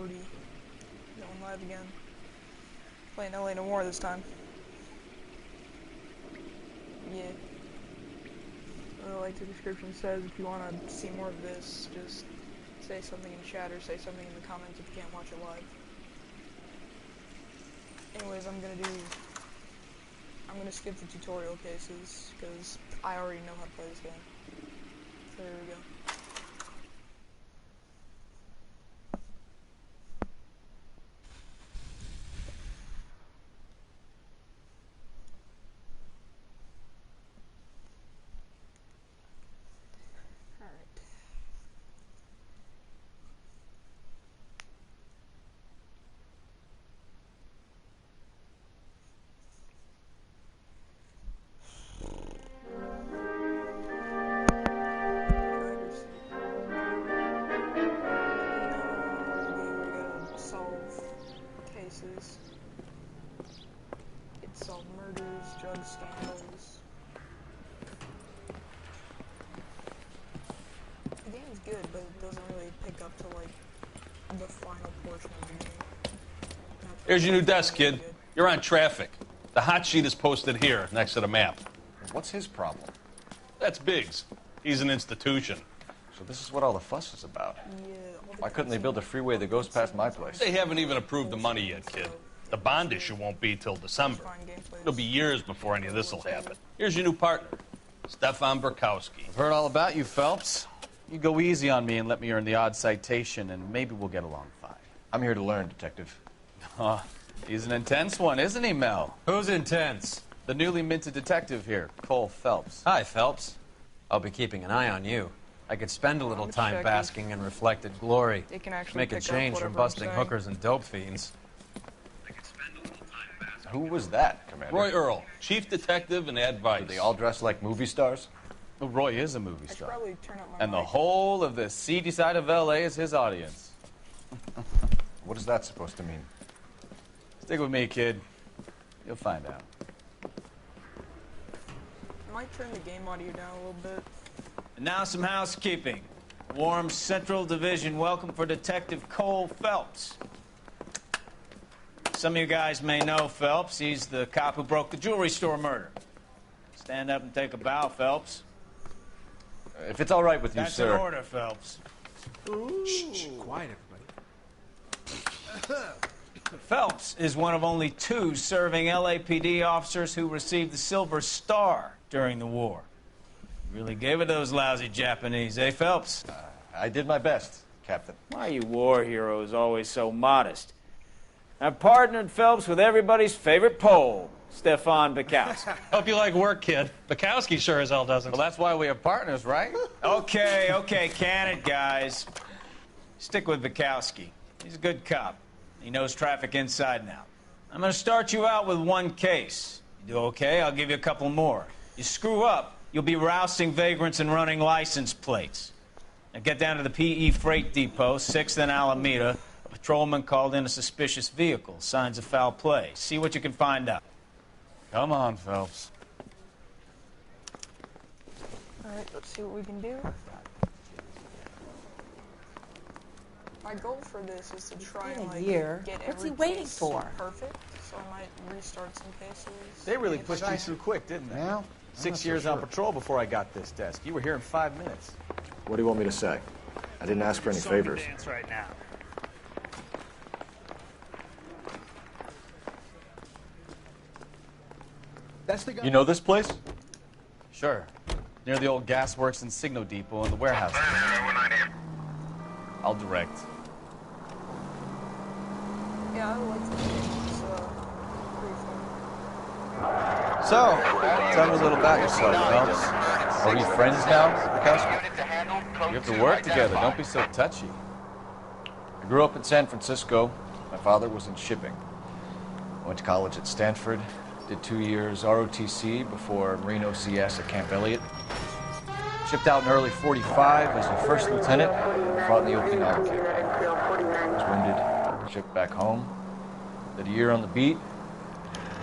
Going live again. Playing LA Noire this time. Yeah. Like the description says, if you want to see more of this, just say something in chat or say something in the comments if you can't watch it live. Anyways, I'm gonna skip the tutorial cases, because I already know how to play this game. So there we go. It's solve murders, drug scandals. The game is good, but it doesn't really pick up to like the final portion of the game. Here's your new desk, kid. You're on traffic. The hot sheet is posted here, next to the map. What's his problem? That's Biggs. He's an institution. So this is what all the fuss is about. Yeah, Why couldn't they build a freeway that goes past my place? They haven't even approved the money yet, kid. The bond issue won't be till December. It'll be years before any of this will happen. Here's your new partner, Stefan Burkowski. I've heard all about you, Phelps. You go easy on me and let me earn the odd citation, and maybe we'll get along fine. I'm here to learn, Detective. He's an intense one, isn't he, Mel? Who's intense? The newly minted detective here, Cole Phelps. Hi, Phelps. I'll be keeping an eye on you. I could spend a little time basking in reflected glory. It can actually Make a pick up change from whatever I'm busting saying. hookers and dope fiends. Who was that, Commander? Roy Earl, chief detective and advice. Do they all dress like movie stars? Well, Roy is a movie I should star. probably turn up my And the mic. whole of the seedy side of L.A. is his audience. What is that supposed to mean? Stick with me, kid. You'll find out. I might turn the game audio down a little bit. And now some housekeeping. Warm Central Division welcome for Detective Cole Phelps. Some of you guys may know Phelps. He's the cop who broke the jewelry store murder. Stand up and take a bow, Phelps. If it's all right with you, That's sir. an order, Phelps. Shh, quiet, everybody. Phelps is one of only 2 serving LAPD officers who received the Silver Star during the war. Really gave it to those lousy Japanese, eh, Phelps? I did my best, Captain. Why are you war heroes always so modest? I've partnered Phelps with everybody's favorite Pole, Stefan Burkowski. Hope you like work, kid. Bukowski sure as hell doesn't. Well, that's why we have partners, right? Okay, can it, guys? Stick with Burkowski. He's a good cop. He knows traffic inside and out. I'm going to start you out with 1 case. You do okay, I'll give you a couple more. You screw up, you'll be rousting vagrants and running license plates. Now get down to the PE Freight Depot, 6th and Alameda. A patrolman called in a suspicious vehicle. Signs of foul play. See what you can find out. Come on, Phelps. Alright, let's see what we can do. My goal for this is to try and like get What's he every waiting case for? perfect, so I might restart some cases. They really Maybe pushed you through quick, didn't they? Now? 6 years on patrol before I got this desk. You were here in 5 minutes. What do you want me to say? I didn't ask for any favors. Dance right now. You know this place? Sure. Near the old gasworks and Signo Depot and the warehouse. I'll direct. Yeah, I like this game. It's pretty fun. So, tell me a little about yourself, Phelps. Are we friends now, Burkowski? We have to work together. Don't be so touchy. I grew up in San Francisco. My father was in shipping. I went to college at Stanford. Did 2 years ROTC before Marine OCS at Camp Elliott. Shipped out in early '45 as a first lieutenant. Fought in the Okinawa campaign. Was wounded. Shipped back home. Did a year on the beat.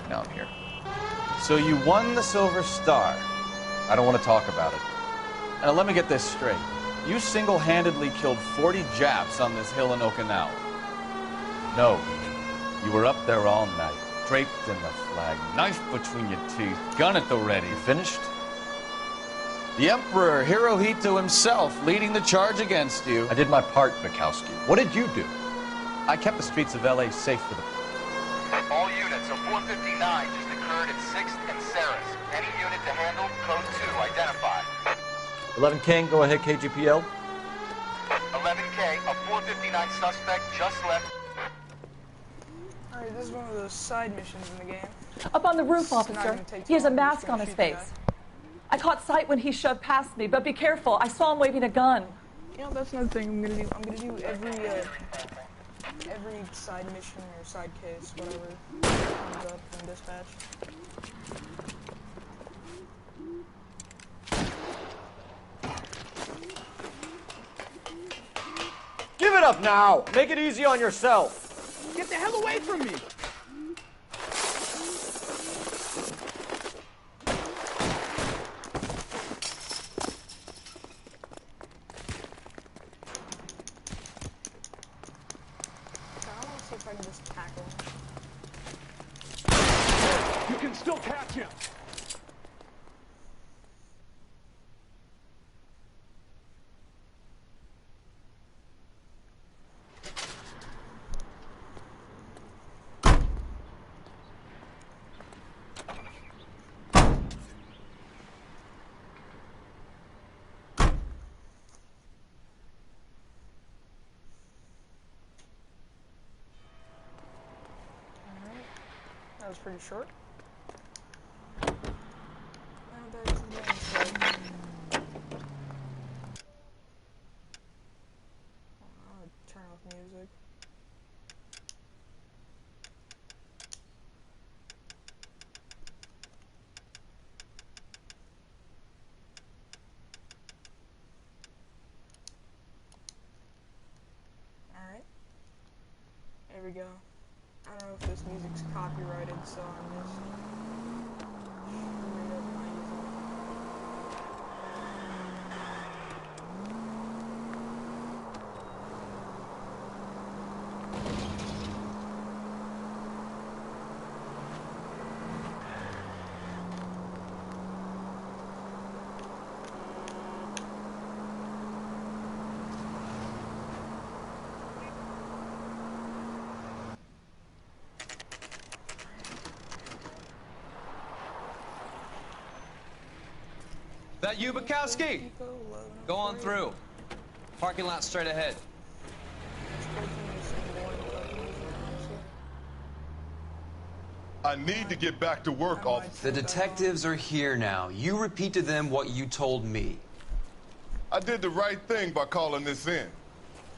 Now I'm here. So you won the Silver Star. I don't want to talk about it. Now let me get this straight. You single-handedly killed 40 Japs on this hill in Okinawa. No. You were up there all night, draped in the flag, knife between your teeth, gun at the ready. Finished? The Emperor Hirohito himself leading the charge against you. I did my part, Bukowski. What did you do? I kept the streets of L.A. safe for the... All units, a 459 just occurred at 6th and Saris. Any unit to handle, code 2, identify. 11 King, go ahead, KGPL. 11K, a 459 suspect just left. Alright, this is one of those side missions in the game. Up on the roof, It's not officer. gonna take He has a too long, I'm just mask gonna on his shoot the face. guy. I caught sight when he shoved past me, but be careful. I saw him waving a gun. You know, that's another thing I'm gonna do. I'm gonna do every side mission or side case, whatever comes up in dispatch. Give it up now! Make it easy on yourself! Get the hell away from me! See if I can just tackle him. You can still catch him. That was pretty short. Now back to the main site. I'll turn off music. Alright. There we go. I don't know if this music's copyrighted, so I'm just screwing up my using That you, Bukowski? Go on through. Parking lot straight ahead. I need to get back to work, officer. The detectives are here now. You repeat to them what you told me. I did the right thing by calling this in.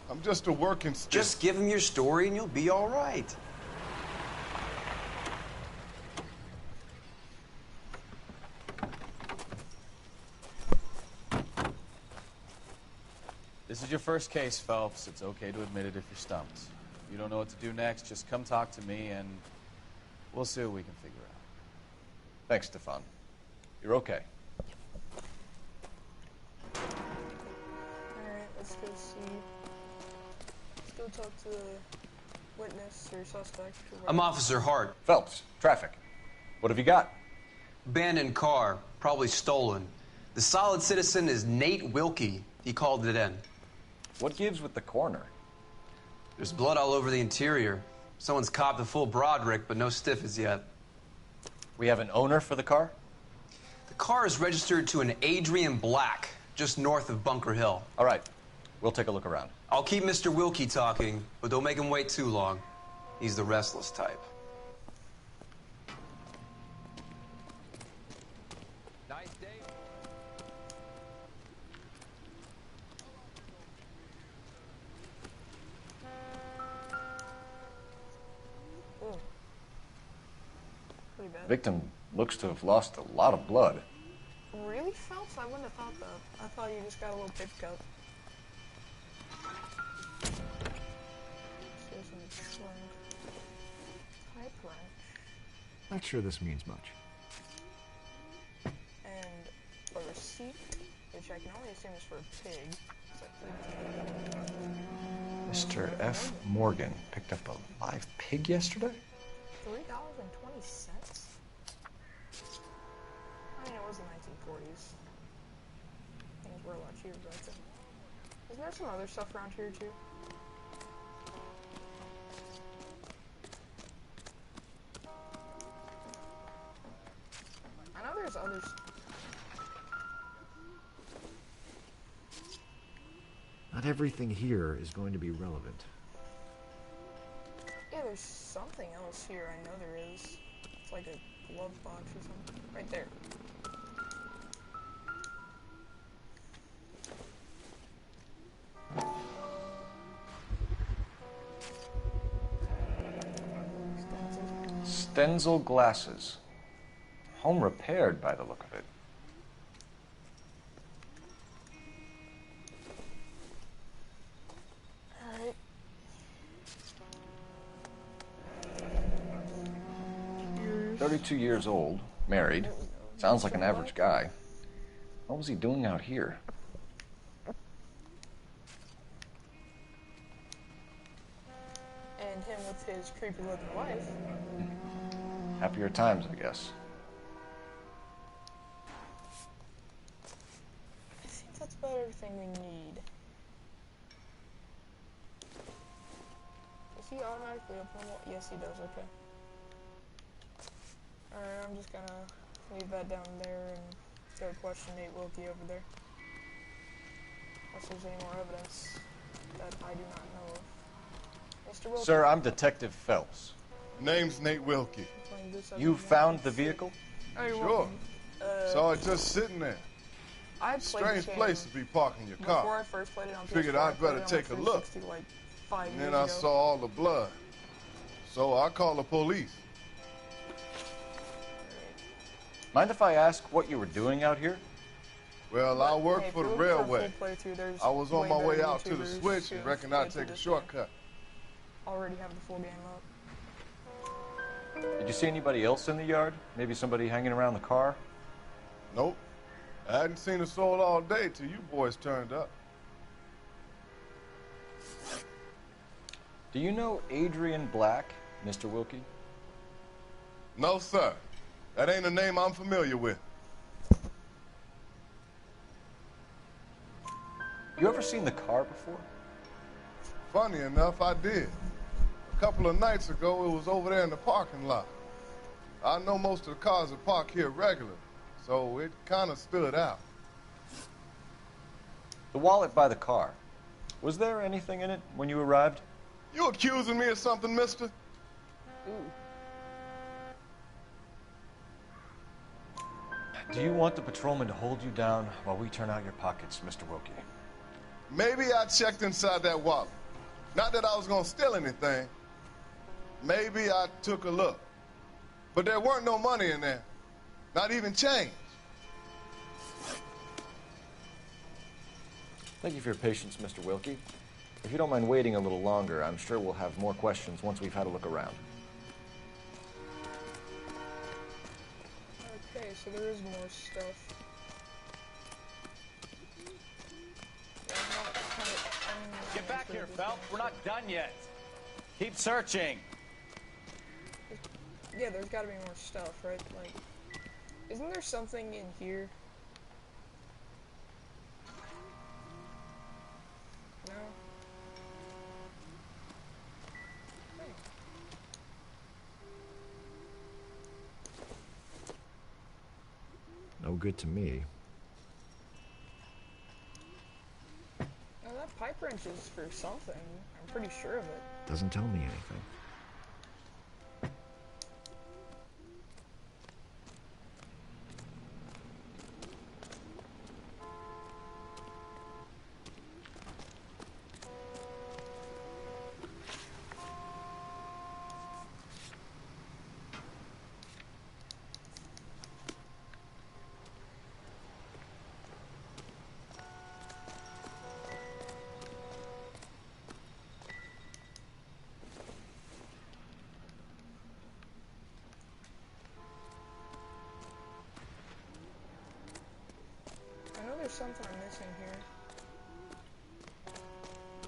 I'm just a working student. Just give them your story and you'll be all right. This is your first case, Phelps. It's okay to admit it if you're stumped. If you don't know what to do next, just come talk to me and we'll see what we can figure out. Thanks, Stefan. You're okay. Alright, let's go see. Let's go talk to the witness or suspect. Or I'm whatever. Officer Hart. Phelps, traffic. What have you got? Abandoned car, probably stolen. The solid citizen is Nate Wilkie. He called it in. What gives with the coroner? There's blood all over the interior. Someone's copped a full Broderick, but no stiff as yet. We have an owner for the car? The car is registered to an Adrian Black, just north of Bunker Hill. All right. We'll take a look around. I'll keep Mr. Wilkie talking, but don't make him wait too long. He's the restless type. Nice day. Oh. Pretty bad. Victim looks to have lost a lot of blood. Really, Phelps? I wouldn't have thought that. I thought you just got a little paper cut. Type wrench. Not sure this means much. And a receipt, which I can only assume is for a pig. It's like Mr. F. Morgan picked up a live pig yesterday? $3.20? I mean, it was the 1940s. Things were a lot cheaper back then. Isn't there some other stuff around here, too? I know there's others. Not everything here is going to be relevant. Yeah, there's something else here. I know there is. It's like a glove box or something. Right there. Stenzel glasses. Home repaired by the look of it. Alright. 32 years old, married. Sounds like an average guy. What was he doing out here? And him with his creepy looking wife. Happier times, I guess. I think that's about everything we need. Does he automatically open them? Yes, he does, okay. Alright, I'm just gonna leave that down there and go question Nate Wilkie over there. Unless there's any more evidence that I do not know of. Mr. Wilkie? Sir, I'm Detective Phelps. Name's Nate Wilkie. You found the vehicle? Oh, you're Sure. welcome. Saw it just sitting there. I played Strange the game place to be parking your before car. I first played it on PS4. Figured I I'd played better it on take a look. 360 like 5 And years then I ago. saw all the blood. So I called the police. Mind if I ask what you were doing out here? Well, I work Hey, for the if you're looking for a railway. full playthrough, there's I was on my way way better out to the YouTubers switch who and reckoned played I'd through take a this shortcut. game. Already have the full game up. Did you see anybody else in the yard? Maybe somebody hanging around the car? Nope. I hadn't seen a soul all day till you boys turned up. Do you know Adrian Black, Mr. Wilkie? No, sir. That ain't a name I'm familiar with. You ever seen the car before? Funny enough, I did. A couple of nights ago, it was over there in the parking lot. I know most of the cars are parked here regularly, so it kind of stood out. The wallet by the car. Was there anything in it when you arrived? You accusing me of something, mister? Ooh. Do you want the patrolman to hold you down while we turn out your pockets, Mr. Wilkie? Maybe I checked inside that wallet. Not that I was gonna steal anything. Maybe I took a look. But there weren't no money in there. Not even change. Thank you for your patience, Mr. Wilkie. If you don't mind waiting a little longer, I'm sure we'll have more questions once we've had a look around. Okay, so there is more stuff. Yeah, Get back here, Phelps. We're not done yet. Keep searching. Yeah, there's gotta be more stuff, right? Like, isn't there something in here? No? Hey. No good to me. No, that pipe wrench is for something. I'm pretty sure of it. Doesn't tell me anything. I know there's something I'm missing here.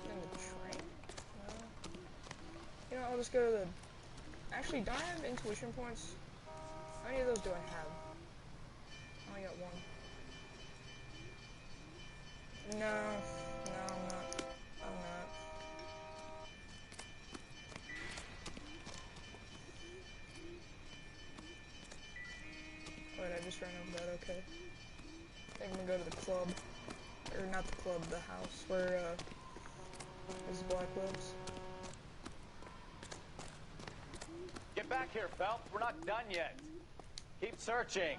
In the train? I'll just go to the... Actually, don't I have intuition points? How many of those do I have? I only got one. No, I'm not. I'm not. Wait, I just ran over that, okay. I think I'm gonna go to the club. Or not the club, the house where, Mrs. Black lives. Get back here, Phelps. We're not done yet. Keep searching.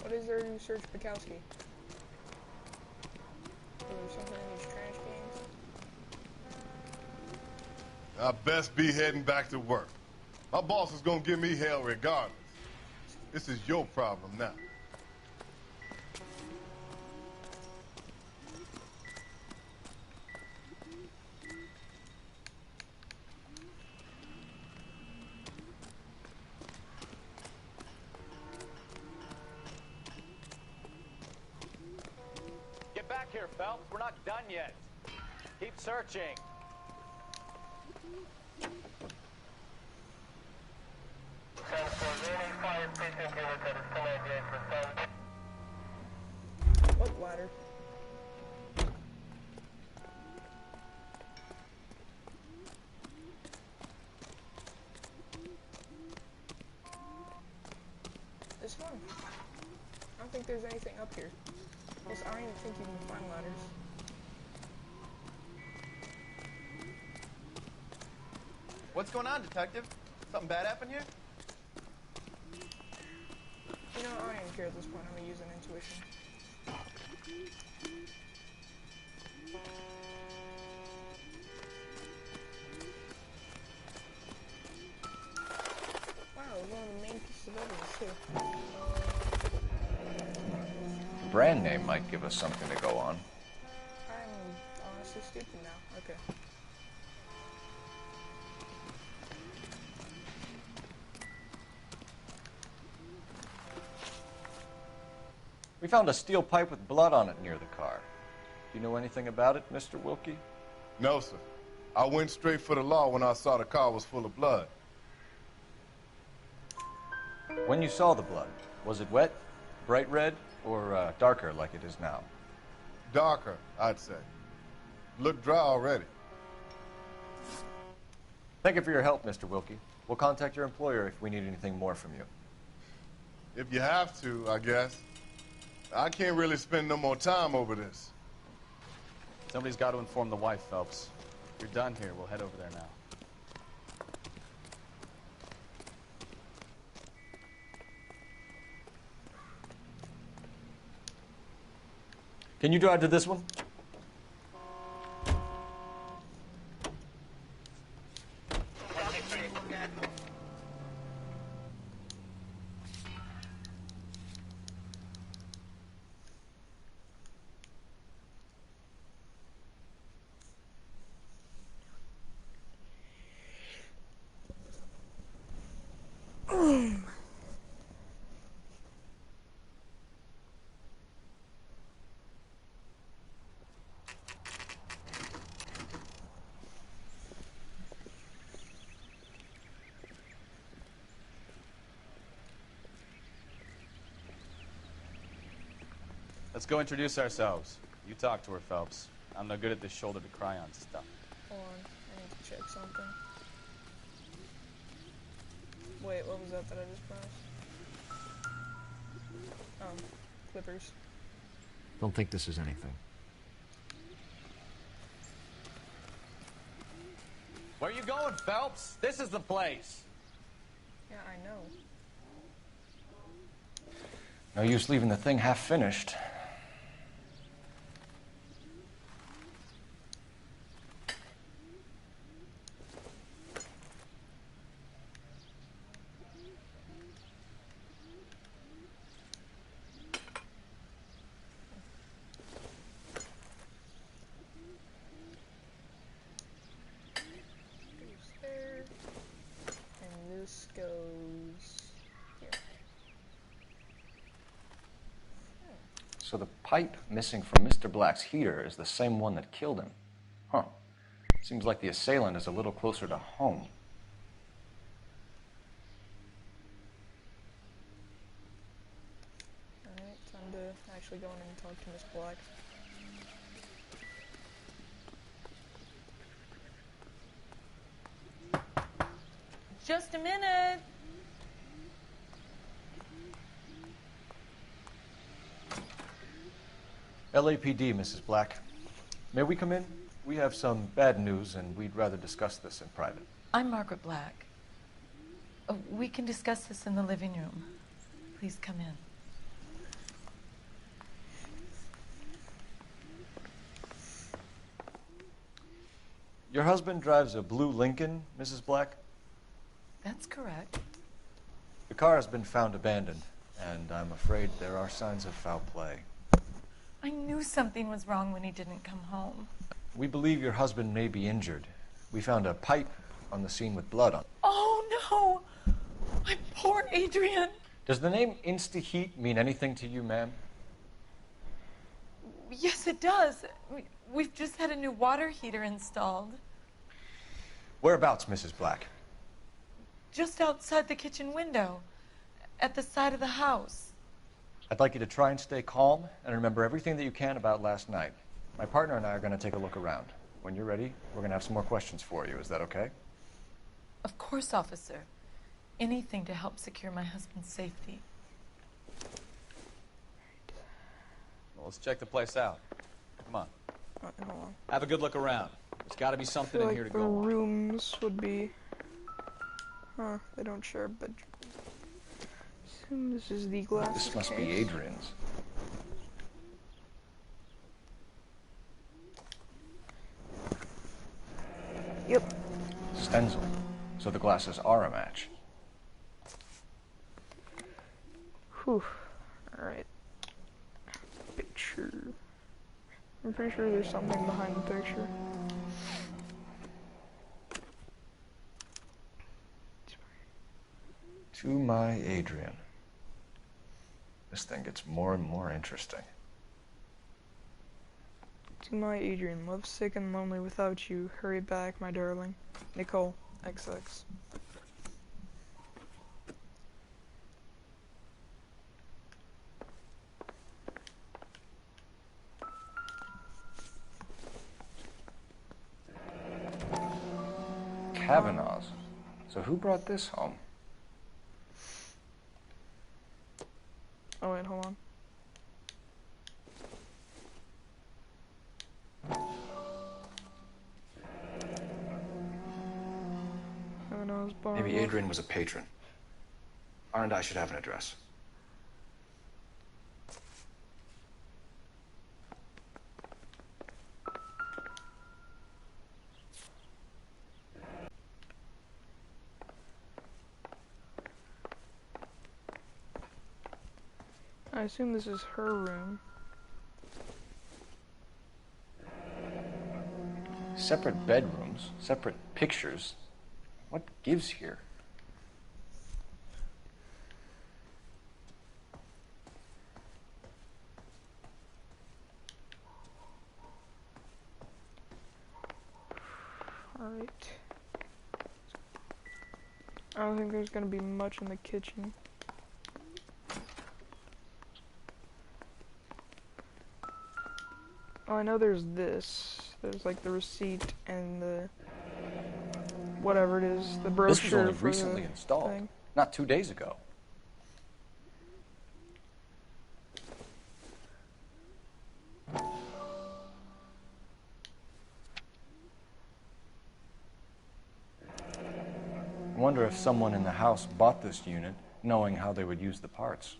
What is there to search Bukowski? Is there something in these trash cans? I best be heading back to work. My boss is gonna give me hell regardless. This is your problem now. Get back here, Phelps. We're not done yet. Keep searching. What ladder? This one? I don't think there's anything up here. Plus, I don't even think you can find ladders. What's going on, Detective? Something bad happened here? You know, I don't even care at this point. I'm gonna use an intuition. Wow, it was one of the main pieces of evidence, too. Brand name might give us something to go on. I'm honestly stupid now. Okay. We found a steel pipe with blood on it near the car. Do you know anything about it, Mr. Wilkie? No, sir. I went straight for the law when I saw the car was full of blood. When you saw the blood, was it wet, bright red, or darker like it is now? Darker, I'd say. Looked dry already. Thank you for your help, Mr. Wilkie. We'll contact your employer if we need anything more from you. If you have to, I guess. I can't really spend no more time over this. Somebody's got to inform the wife, Phelps. If you're done here, we'll head over there now. Can you drive to this one? Let's go introduce ourselves. You talk to her, Phelps. I'm no good at this shoulder to cry on stuff. Hold on, I need to check something. Wait, what was that I just pressed? Oh, Clippers. Don't think this is anything. Where you going, Phelps? This is the place. Yeah, I know. No use leaving the thing half finished. Goes there. And this goes here. So the pipe missing from Mr. Black's heater is the same one that killed him. Huh. Seems like the assailant is a little closer to home. Alright, time to actually go in and talk to Miss Black. Just a minute. LAPD, Mrs. Black. May we come in? We have some bad news, and we'd rather discuss this in private. I'm Margaret Black. We can discuss this in the living room. Please come in. Your husband drives a blue Lincoln, Mrs. Black? That's correct. The car has been found abandoned, and I'm afraid there are signs of foul play. I knew something was wrong when he didn't come home. We believe your husband may be injured. We found a pipe on the scene with blood on it. Oh, no! My poor Adrian! Does the name Insta-Heat mean anything to you, ma'am? Yes, it does. We've just had a new water heater installed. Whereabouts, Mrs. Black? Just outside the kitchen window, at the side of the house. I'd like you to try and stay calm and remember everything that you can about last night. My partner and I are going to take a look around. When you're ready, we're going to have some more questions for you. Is that okay? Of course, officer. Anything to help secure my husband's safety. Well, let's check the place out. Come on. Hold on. Have a good look around. There's got to be I something feel in like here to the go on. rooms would be... Huh, they don't share a bedroom. Assume this is the glass This must be case. Adrian's. Yep. Stenzel. So the glasses are a match. Whew. Alright. Picture. I'm pretty sure there's something behind the picture. To my Adrian. This thing gets more and more interesting. To my Adrian, love sick and lonely without you. Hurry back, my darling. Nicole, XX. Kavanaugh's. So who brought this home? Oh wait, hold on. Kavanaugh's bar. Maybe Adrian was a patron. R&I should have an address. I assume this is her room. Separate bedrooms, separate pictures. What gives here? Alright. I don't think there's gonna be much in the kitchen. Oh, I know there's this. There's like the receipt and the whatever it is, the brochure. This was only for recently the installed, thing. not 2 days ago. I wonder if someone in the house bought this unit knowing how they would use the parts.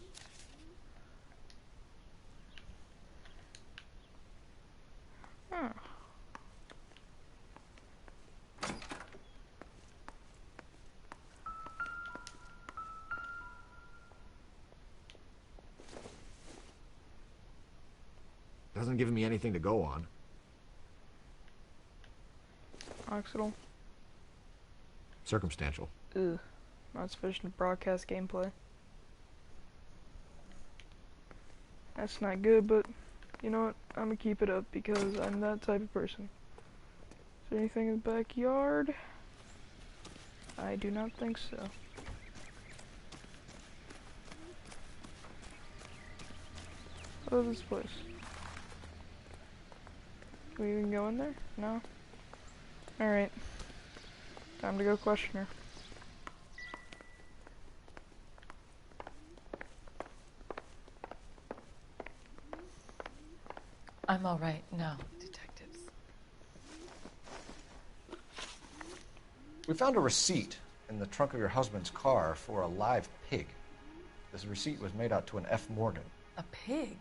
Huh. Doesn't give me anything to go on. Occidental. Circumstantial. Ugh. Not sufficient to broadcast gameplay. That's not good, but you know what? I'm gonna keep it up because I'm that type of person. there anything in the backyard? I do not think so. What is this place? Can we even go in there? No? Alright. Time to go question her. I'm all right now, detectives. We found a receipt in the trunk of your husband's car for a live pig. This receipt was made out to an F. Morgan. A pig?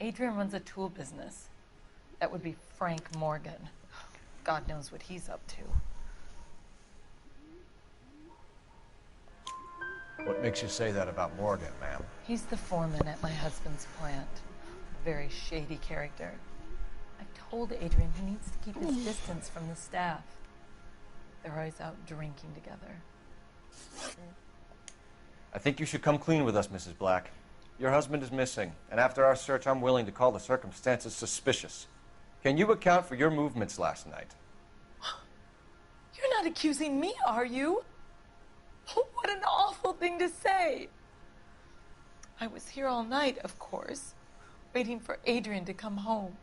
Adrian runs a tool business. That would be Frank Morgan. God knows what he's up to. What makes you say that about Morgan, ma'am? He's the foreman at my husband's plant. A very shady character. I've told Adrian he needs to keep his distance from the staff. They're always out drinking together. I think you should come clean with us, Mrs. Black. Your husband is missing, and after our search, I'm willing to call the circumstances suspicious. Can you account for your movements last night? You're not accusing me, are you? Oh, what an awful thing to say. I was here all night, of course, waiting for Adrian to come home.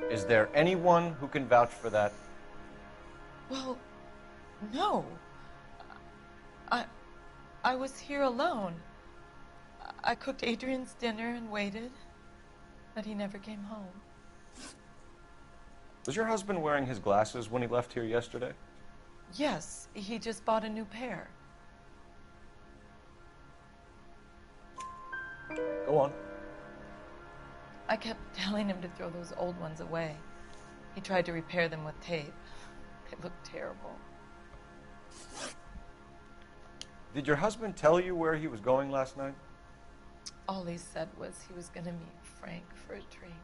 Is there anyone who can vouch for that? Well, no. I was here alone. I cooked Adrian's dinner and waited, but he never came home. Was your husband wearing his glasses when he left here yesterday? Yes, he just bought a new pair. Go on. I kept telling him to throw those old ones away. He tried to repair them with tape. They looked terrible. Did your husband tell you where he was going last night? All he said was he was going to meet Frank for a drink.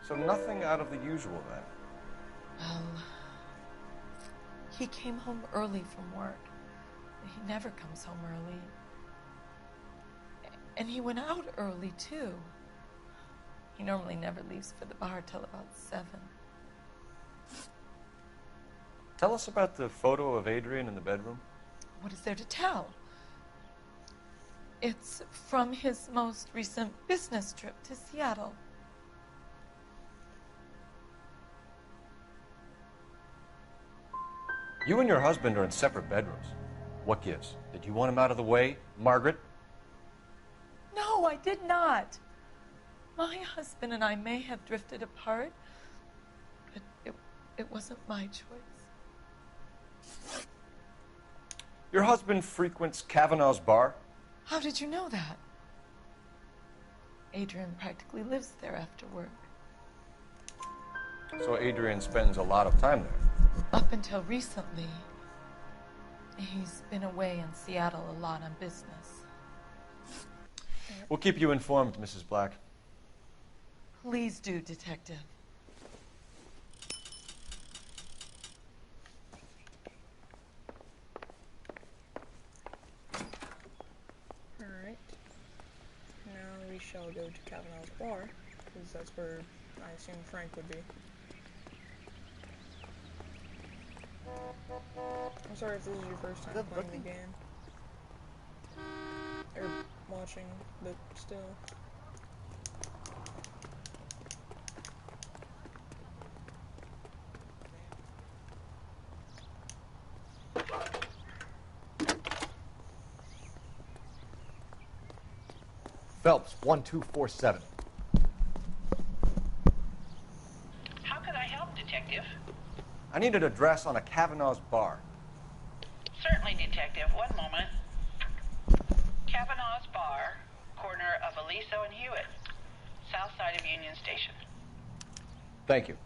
So nothing out of the usual then? Well, he came home early from work. He never comes home early. And he went out early, too. He normally never leaves for the bar till about 7. Tell us about the photo of Adrian in the bedroom. What is there to tell? It's from his most recent business trip to Seattle. You and your husband are in separate bedrooms. What gives? Did you want him out of the way, Margaret? No, I did not. My husband and I may have drifted apart, but it wasn't my choice. Your husband frequents Kavanaugh's bar? How did you know that? Adrian practically lives there after work. So Adrian spends a lot of time there? Up until recently, he's been away in Seattle a lot on business. We'll keep you informed, Mrs. Black. Please do, Detective. Alright. Now we shall go to Kavanaugh's bar, because that's where I assume Frank would be. I'm sorry if this is your first time playing the game. Or watching, but still. Phelps, 1247. How could I help, Detective? I need an address on a Kavanaugh's bar. Certainly, Detective. One moment. Kavanaugh's Bar, corner of Aliso and Hewitt, south side of Union Station. Thank you.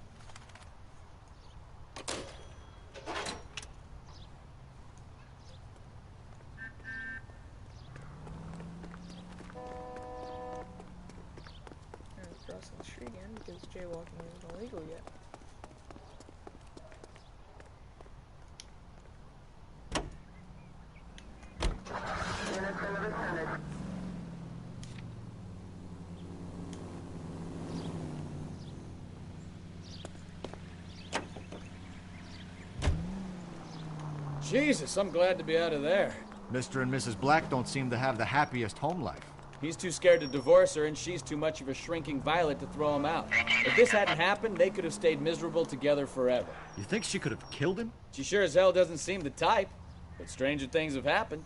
Crossing the street again because jaywalking isn't illegal yet. Jesus, I'm glad to be out of there. Mr. and Mrs. Black don't seem to have the happiest home life. He's too scared to divorce her, and she's too much of a shrinking violet to throw him out. If this hadn't happened, they could have stayed miserable together forever. You think she could have killed him? She sure as hell doesn't seem the type, but stranger things have happened.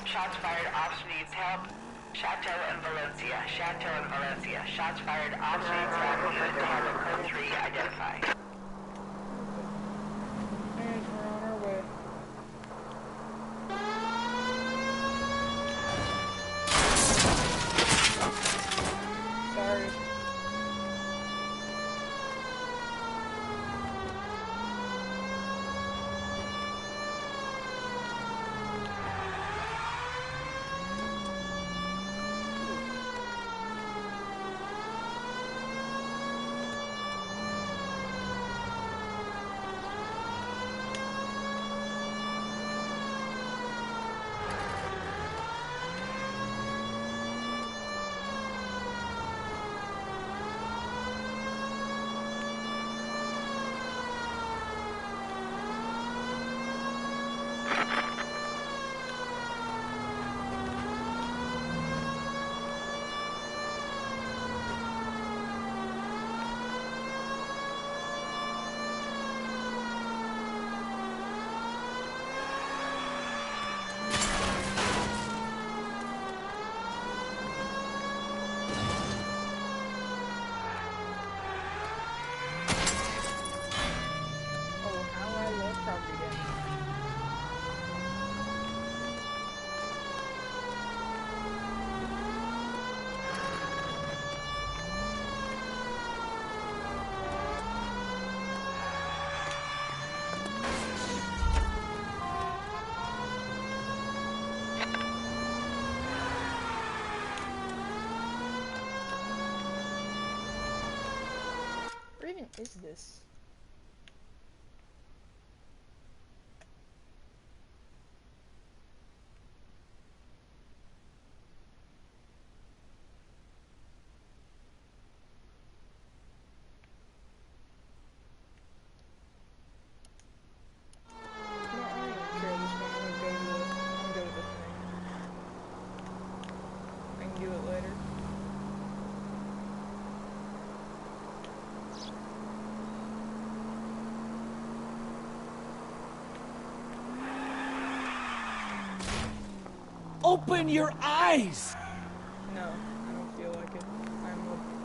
Shots fired. Officer needs help. Chateau and Valencia. Chateau and Valencia. Shots fired. Officer needs help. Unit to handle. Code 3 identified. And we're on our way. Sorry. Where even is this? No, I don't even care at this point. I'm gonna go to the thing. I can do it later. Open your eyes! No, I don't feel like it.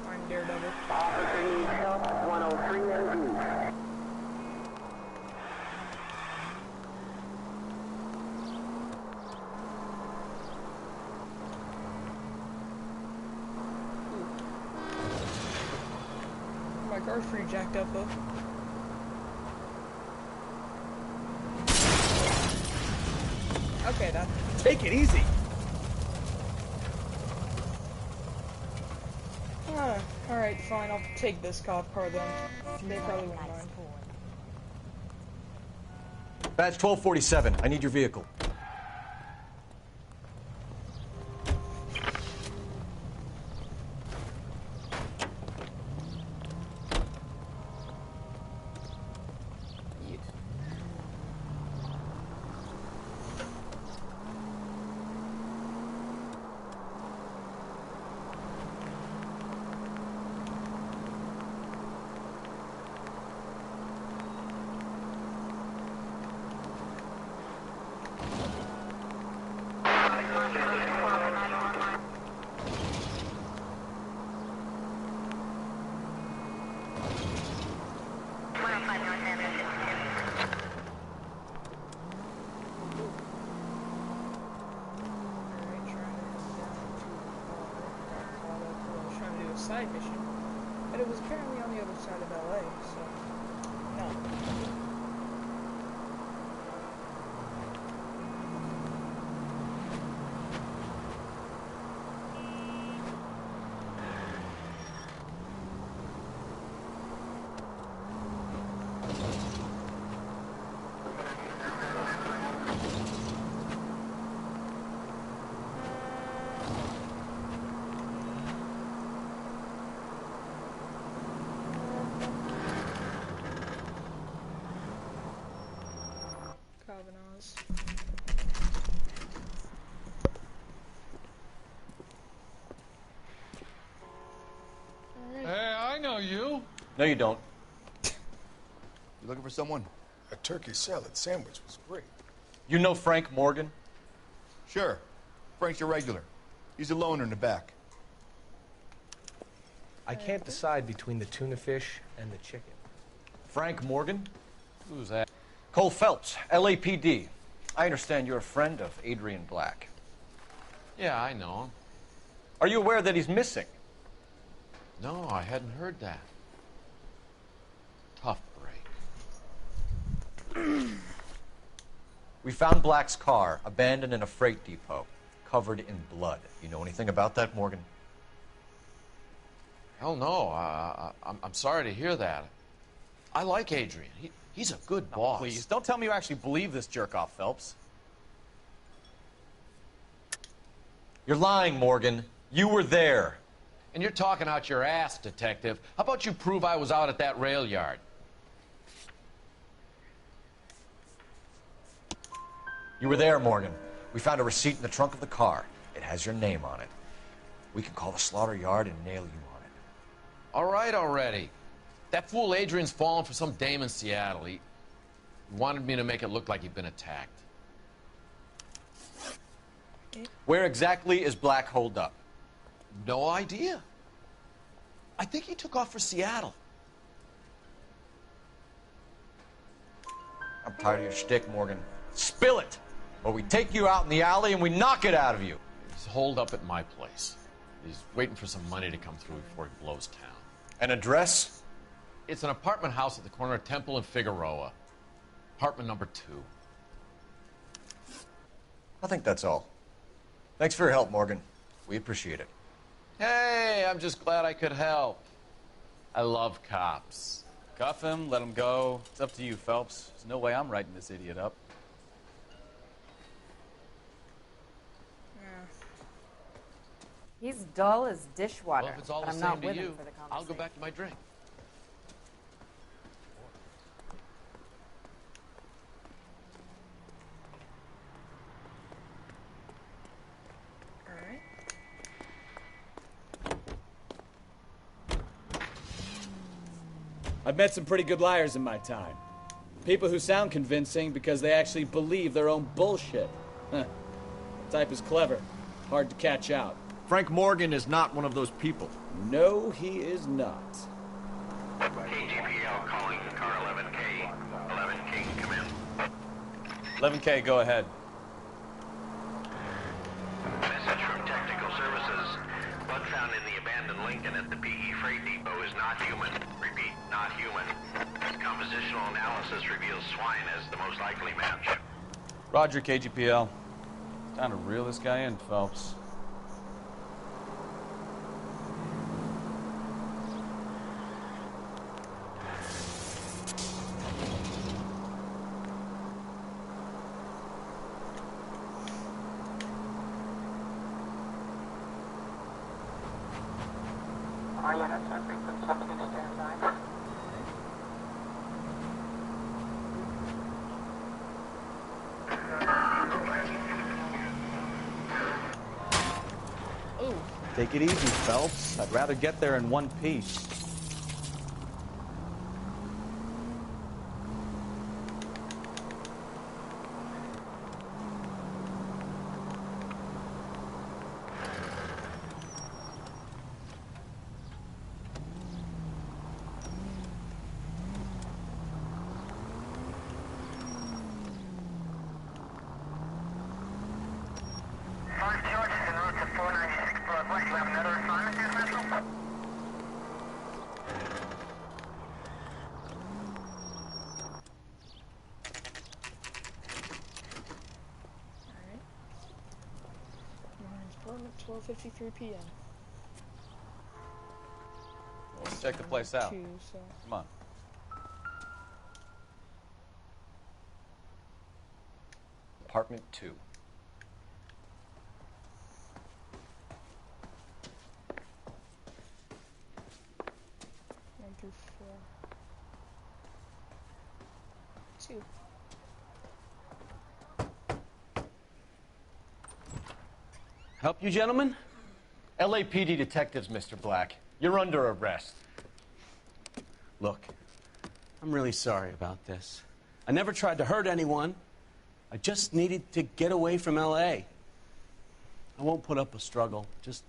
I'm Daredevil. Officer needs help. 103 MD. My car's pretty jacked up though. Okay, that. Take it easy. Alright, fine, I'll take this cop car then. They probably won't mind. Badge 1247, I need your vehicle. side mission, but it was apparently on the other side of LA, so no. Hey, I know you. No, you don't. You looking for someone? A turkey salad sandwich was great. You know Frank Morgan? Sure. Frank's your regular. He's a loner in the back. I can't decide between the tuna fish and the chicken. Frank Morgan? Who's that? Cole Phelps, LAPD. I understand you're a friend of Adrian Black. Yeah, I know him. Are you aware that he's missing? No, I hadn't heard that. Tough break. We found Black's car abandoned in a freight depot, covered in blood. You know anything about that, Morgan? Hell no. I'm sorry to hear that. I like Adrian. He's a good boss. Please, don't tell me you actually believe this jerk-off, Phelps. You're lying, Morgan. You were there. And you're talking out your ass, detective. How about you prove I was out at that rail yard? You were there, Morgan. We found a receipt in the trunk of the car. It has your name on it. We can call the slaughter yard and nail you on it. All right already. That fool Adrian's fallen for some dame in Seattle. He wanted me to make it look like he'd been attacked. Where exactly is Black holed up? No idea. I think he took off for Seattle. I'm tired of your shtick, Morgan. Spill it! Or we take you out in the alley and we knock it out of you. He's holed up at my place. He's waiting for some money to come through before he blows town. An address? It's an apartment house at the corner of Temple and Figueroa. Apartment number 2. I think that's all. Thanks for your help, Morgan. We appreciate it. Hey, I'm just glad I could help. I love cops. Cuff him, let him go. It's up to you, Phelps. There's no way I'm writing this idiot up. He's dull as dishwater. Well, if it's all but the I'm same not to with you, him for the conversation. I'll go back to my drink. I've met some pretty good liars in my time. People who sound convincing because they actually believe their own bullshit. Huh. The type is clever. Hard to catch out. Frank Morgan is not one of those people. No, he is not. KGPL calling car 11K. 11K, come in. 11K, go ahead. Message from Technical Services. Blood found in the abandoned Lincoln at the PE Freight Depot is not human. Repeat, not human. Compositional analysis reveals swine as the most likely match. Roger, KGPL. Time to reel this guy in, Phelps. All units are frequent 70 to stand by. Take it easy, Phelps. I'd rather get there in one piece. 12:53 p.m. Let's check the place out. Come on. Apartment 2. Through 4. 2. Help you, gentlemen? LAPD detectives, Mr. Black. You're under arrest. Look, I'm really sorry about this. I never tried to hurt anyone. I just needed to get away from L.A. I won't put up a struggle. Just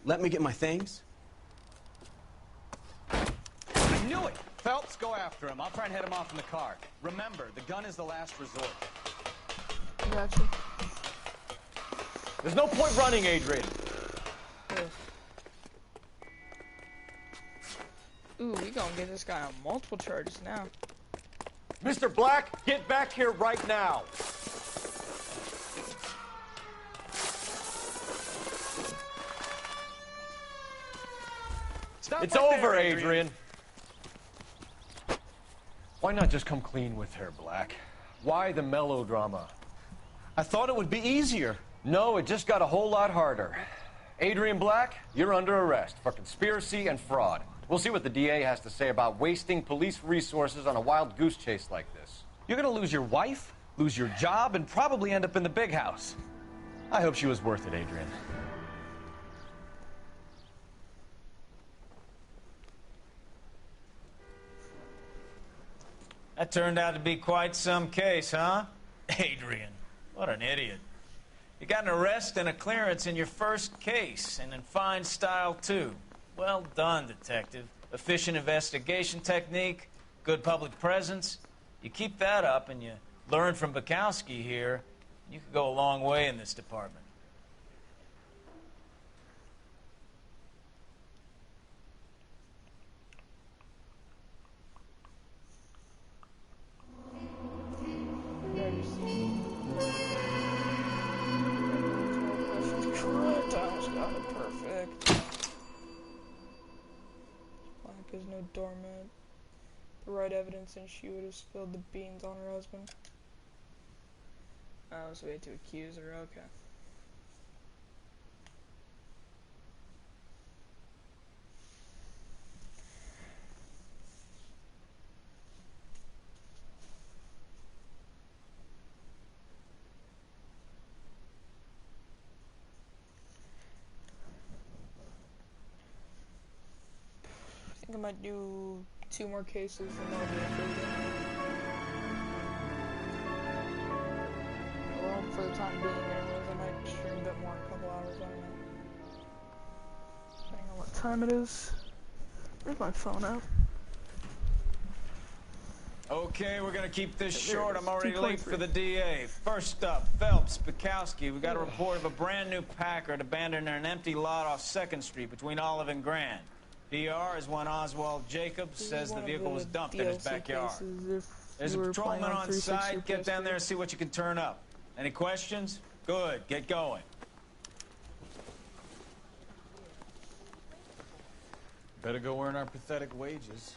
let me get my things. I knew it! Phelps, go after him. I'll try and head him off in the car. Remember, the gun is the last resort. Gotcha. There's no point running, Adrian. Ooh, we gonna get this guy on multiple charges now. Mr. Black, get back here right now. It's over, Adrian. Why not just come clean with her, Black? Why the melodrama? I thought it would be easier. No, it just got a whole lot harder. Adrian Black, you're under arrest for conspiracy and fraud. We'll see what the DA has to say about wasting police resources on a wild goose chase like this. You're gonna lose your wife, lose your job, and probably end up in the big house. I hope she was worth it, Adrian. That turned out to be quite some case, huh? Adrian, what an idiot. You got an arrest and a clearance in your first case, and in fine style, too. Well done, detective. Efficient investigation technique, good public presence. You keep that up and you learn from Bukowski here, you could go a long way in this department. Correct, I almost got it perfect. Black is no doormat. The right evidence and she would have spilled the beans on her husband. Oh, so we had to accuse her, okay. I think I might do 2 more cases and that'll be it for the day. Well, for the time being anyways, I might stream a bit more in a couple hours, I don't know. Depending on what time it is. Where's my phone at? Okay, we're gonna keep this short. I'm already late for the DA. First up, Phelps, Bukowski. We got a report of a brand new Packard abandoned in an empty lot off 2nd Street between Olive and Grand. PR is when Oswald Jacobs says the vehicle was dumped in his backyard. There's a patrolman on site. Get down there and see what you can turn up. Any questions? Good. Get going. Better go earn our pathetic wages.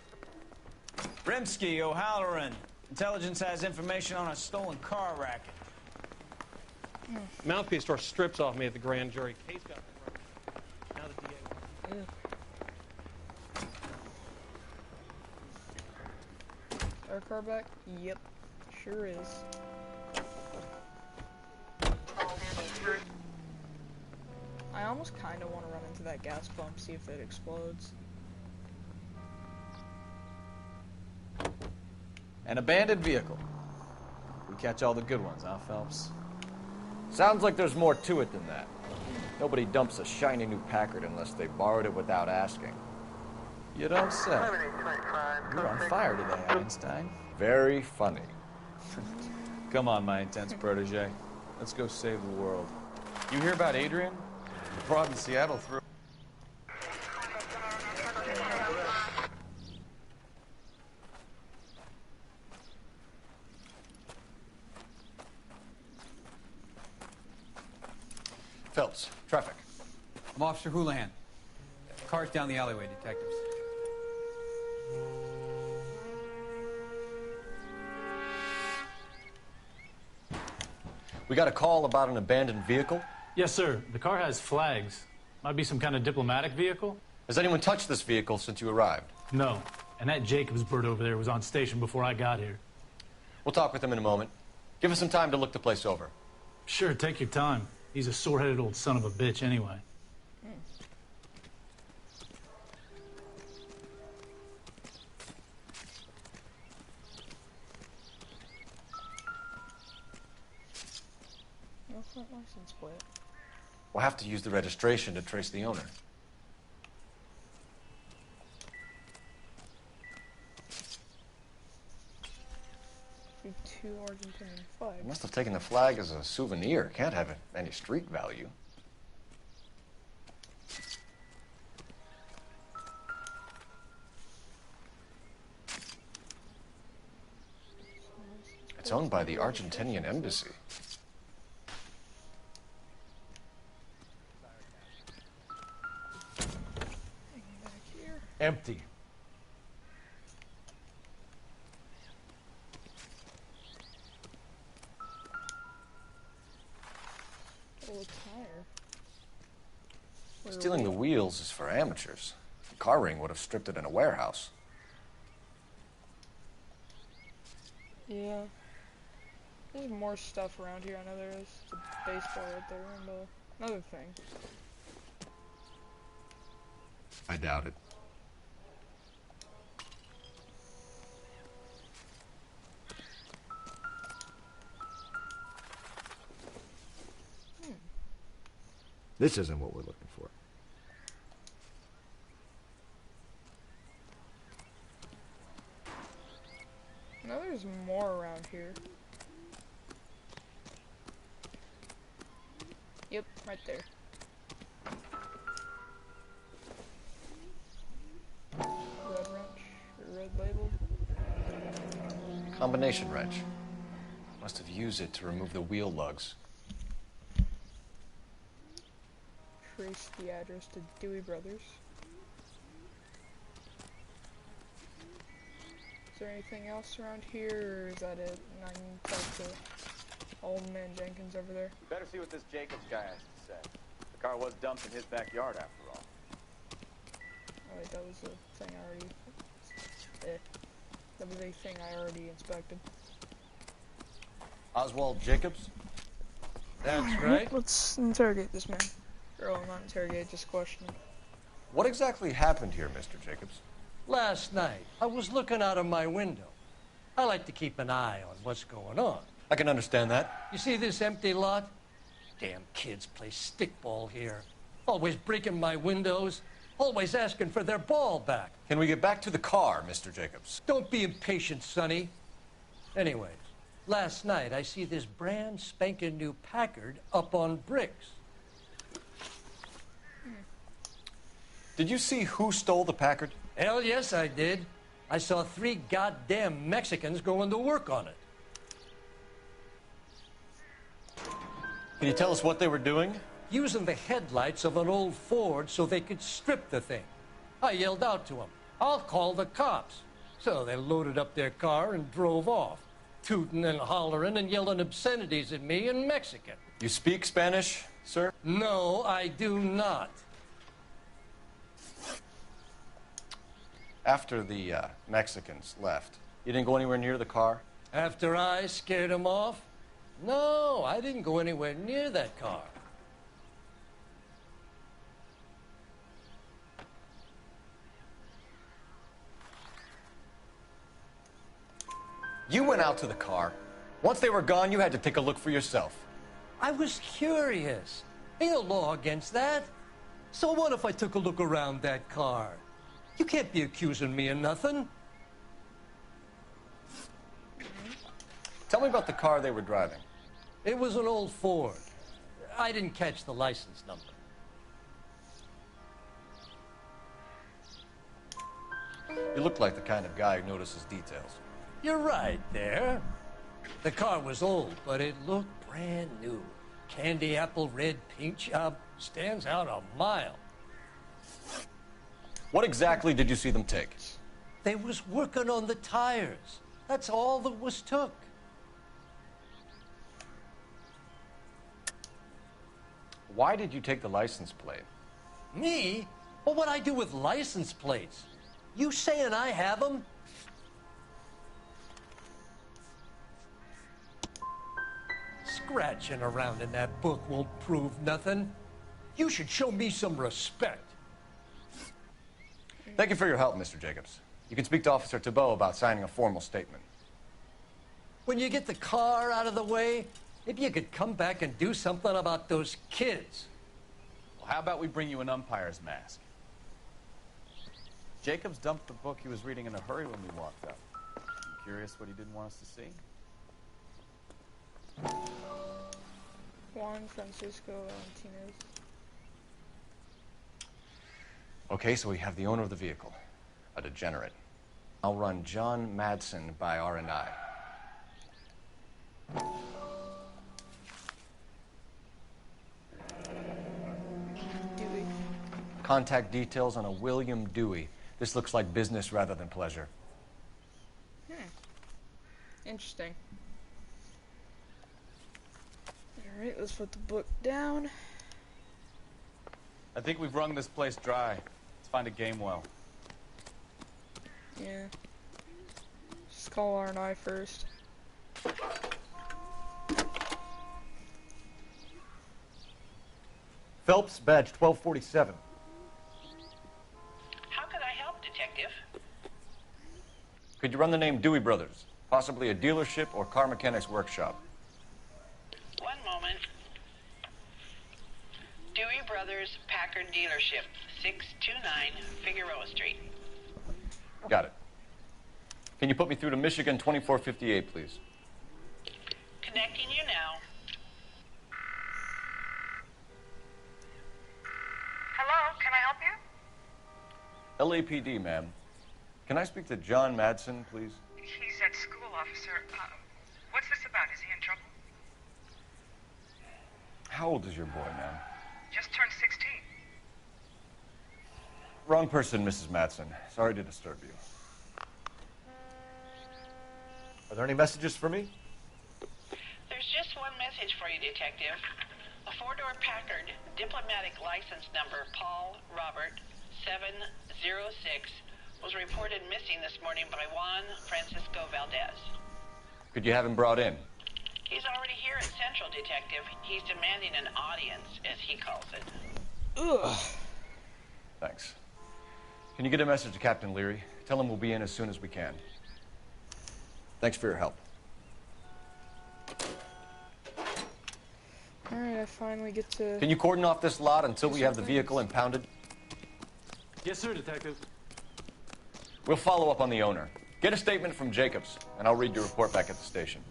Rimsky, O'Halloran. Intelligence has information on a stolen car racket. Mouthpiece store strips off me at the grand jury. Case got now the DA. Our car back? Yep, sure is. I almost kind of want to run into that gas pump, see if it explodes. An abandoned vehicle. We catch all the good ones, huh, Phelps? Sounds like there's more to it than that. Nobody dumps a shiny new Packard unless they borrowed it without asking. You don't say. You're on fire today, Einstein. Very funny. Come on, my intense protege. Let's go save the world. You hear about Adrian? Brought in Seattle through. Phelps, Traffic. I'm Officer Houlihan. Car's down the alleyway, detectives. We got a call about an abandoned vehicle. Yes, sir. The car has flags. Might be some kind of diplomatic vehicle. Has anyone touched this vehicle since you arrived? No. And that Jacobs bird over there was on station before I got here. We'll talk with him in a moment. Give us some time to look the place over. Sure, take your time. He's a sore-headed old son of a bitch anyway. No front license plate. We'll have to use the registration to trace the owner. Two Argentinian flags. Must have taken the flag as a souvenir. Can't have any street value. It's owned by the Argentinian embassy. Empty. Oh, tire. Stealing the wheels is for amateurs. The car ring would have stripped it in a warehouse. Yeah. There's more stuff around here. I know there is. There's a baseball right there and another thing. I doubt it. This isn't what we're looking for. No, there's more around here. Yep, right there. Red wrench, or red labeled. Combination wrench. Must have used it to remove the wheel lugs. Trace the address to Dewey Brothers. Is there anything else around here, or is that it? And I can talk to old man Jenkins over there. You better see what this Jacobs guy has to say. The car was dumped in his backyard, after all. Oh wait, that was a thing I already... That was a thing I already inspected. Oswald Jacobs? That's right. Let's interrogate this man. Or, well, not interrogate, just question him. What exactly happened here, Mr. Jacobs? Last night, I was looking out of my window. I like to keep an eye on what's going on. I can understand that. You see this empty lot? Damn kids play stickball here. Always breaking my windows. Always asking for their ball back. Can we get back to the car, Mr. Jacobs? Don't be impatient, Sonny. Anyways, last night I see this brand spanking new Packard up on bricks. Did you see who stole the Packard? Hell yes, I did. I saw 3 goddamn Mexicans going to work on it. Can you tell us what they were doing? Using the headlights of an old Ford so they could strip the thing. I yelled out to them, "I'll call the cops." So they loaded up their car and drove off, tooting and hollering and yelling obscenities at me in Mexican. You speak Spanish, sir? No, I do not. After the Mexicans left, you didn't go anywhere near the car? After I scared them off? No, I didn't go anywhere near that car. You went out to the car. Once they were gone, you had to take a look for yourself. I was curious. Ain't no law against that. So what if I took a look around that car? You can't be accusing me of nothing. Tell me about the car they were driving. It was an old Ford. I didn't catch the license number. You look like the kind of guy who notices details. You're right there. The car was old, but it looked brand new. candy apple red paint job stands out a mile. What exactly did you see them take? They was working on the tires. That's all that was took. Why did you take the license plate? Me? Well, what I do with license plates? You saying I have them? Scratching around in that book won't prove nothing. You should show me some respect. Thank you for your help, Mr. Jacobs. You can speak to Officer Thibault about signing a formal statement. When you get the car out of the way, maybe you could come back and do something about those kids. Well, how about we bring you an umpire's mask? Jacobs dumped the book he was reading in a hurry when we walked up. You curious what he didn't want us to see? Juan Francisco Valentines. Okay, so we have the owner of the vehicle, a degenerate. I'll run John Madsen by R&I. Dewey. Contact details on a William Dewey. This looks like business rather than pleasure. Interesting. Alright, let's put the book down. I think we've wrung this place dry. Let's find a game well. Yeah. Just call R&I first. Phelps, badge 1247. How can I help, Detective? Could you run the name Dewey Brothers? Possibly a dealership or car mechanics workshop. One moment. Dewey Brothers Packard Dealership, 629 Figueroa Street. Got it. Can you put me through to Michigan 2458, please? Connecting you now. Hello, can I help you? LAPD, ma'am. Can I speak to John Madsen, please? He's at school, officer. What's this about? Is he in trouble? How old is your boy, ma'am? Just turned 16. Wrong person, Mrs. Madsen. Sorry to disturb you. Are there any messages for me? There's just one message for you, Detective. A four-door Packard, diplomatic license number Paul Robert 706, was reported missing this morning by Juan Francisco Valdez. Could you have him brought in? He's already here at Central, Detective. He's demanding an audience, as he calls it. Ugh. Thanks. Can you get a message to Captain Leary? Tell him we'll be in as soon as we can. Thanks for your help. Alright, I finally get to... Can you cordon off this lot until we have the vehicle impounded? Yes, sir, Detective. We'll follow up on the owner. Get a statement from Jacobs, and I'll read your report back at the station.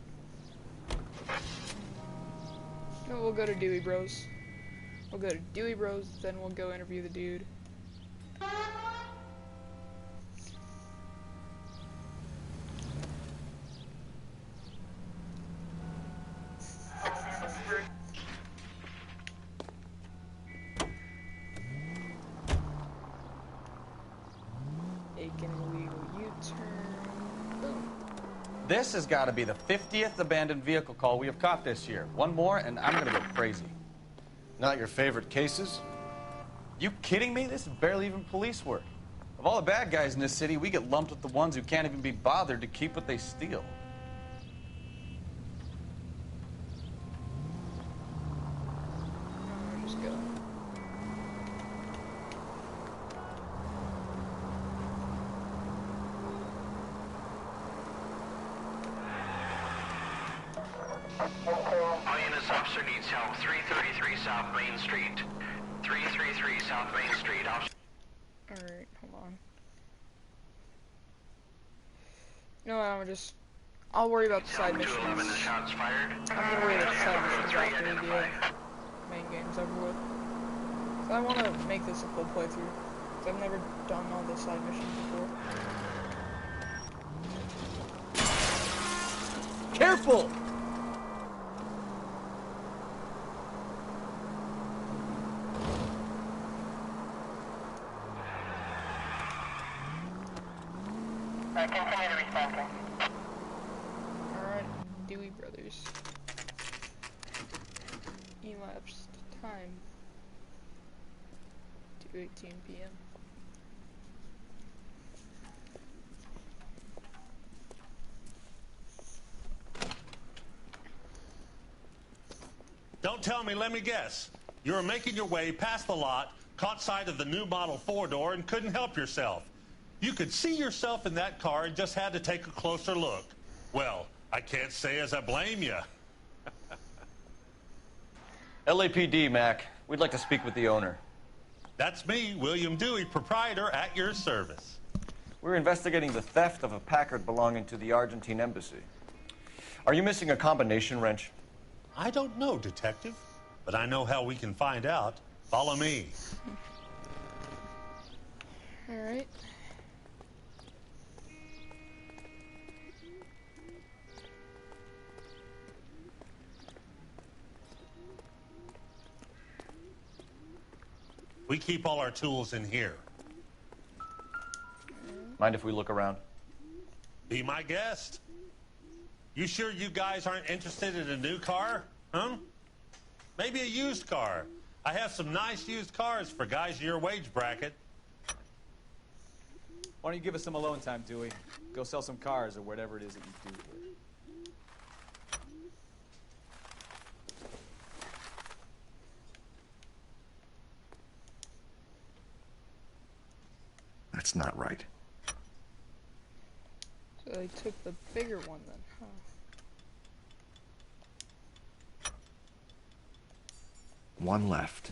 No, we'll go to Dewey Bros. We'll go to Dewey Bros, then we'll go interview the dude. Making a illegal U-turn. Boom. This has got to be the 50th abandoned vehicle call we have caught this year. One more, and I'm going to go crazy. Not your favorite cases? You kidding me? This is barely even police work. Of all the bad guys in this city, we get lumped with the ones who can't even be bothered to keep what they steal. Just go. All units, officer needs help. 333 South Main Street. 333 South Main Street. Officer. Alright, hold on. No, I'll worry about the side missions. 211, shots fired. I'm gonna worry about the side missions after the main game's over with. So I want to make this a full playthrough. Because I've never done all the side missions before. Careful! Continue to respond. Alright, Dewey Brothers. Elapsed time 2:18 p.m. Don't tell me, let me guess. You were making your way past the lot, caught sight of the new model four-door, and couldn't help yourself. You could see yourself in that car and just had to take a closer look. Well, I can't say as I blame you. LAPD, Mac. We'd like to speak with the owner. That's me, William Dewey, proprietor, at your service. We're investigating the theft of a Packard belonging to the Argentine embassy. Are you missing a combination wrench? I don't know, Detective, but I know how we can find out. Follow me. All right. We keep all our tools in here. Mind if we look around? Be my guest. You sure you guys aren't interested in a new car? Huh? Maybe a used car. I have some nice used cars for guys in your wage bracket. Why don't you give us some alone time, Dewey? Go sell some cars or whatever it is that you do here. That's not right. So they took the bigger one then, huh? One left.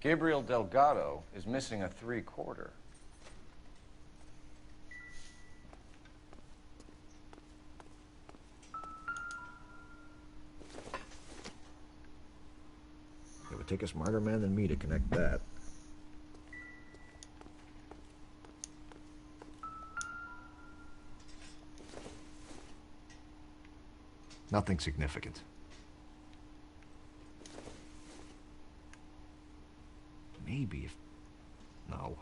Gabriel Delgado is missing a 3/4. It would take a smarter man than me to connect that. Nothing significant. Maybe if... No.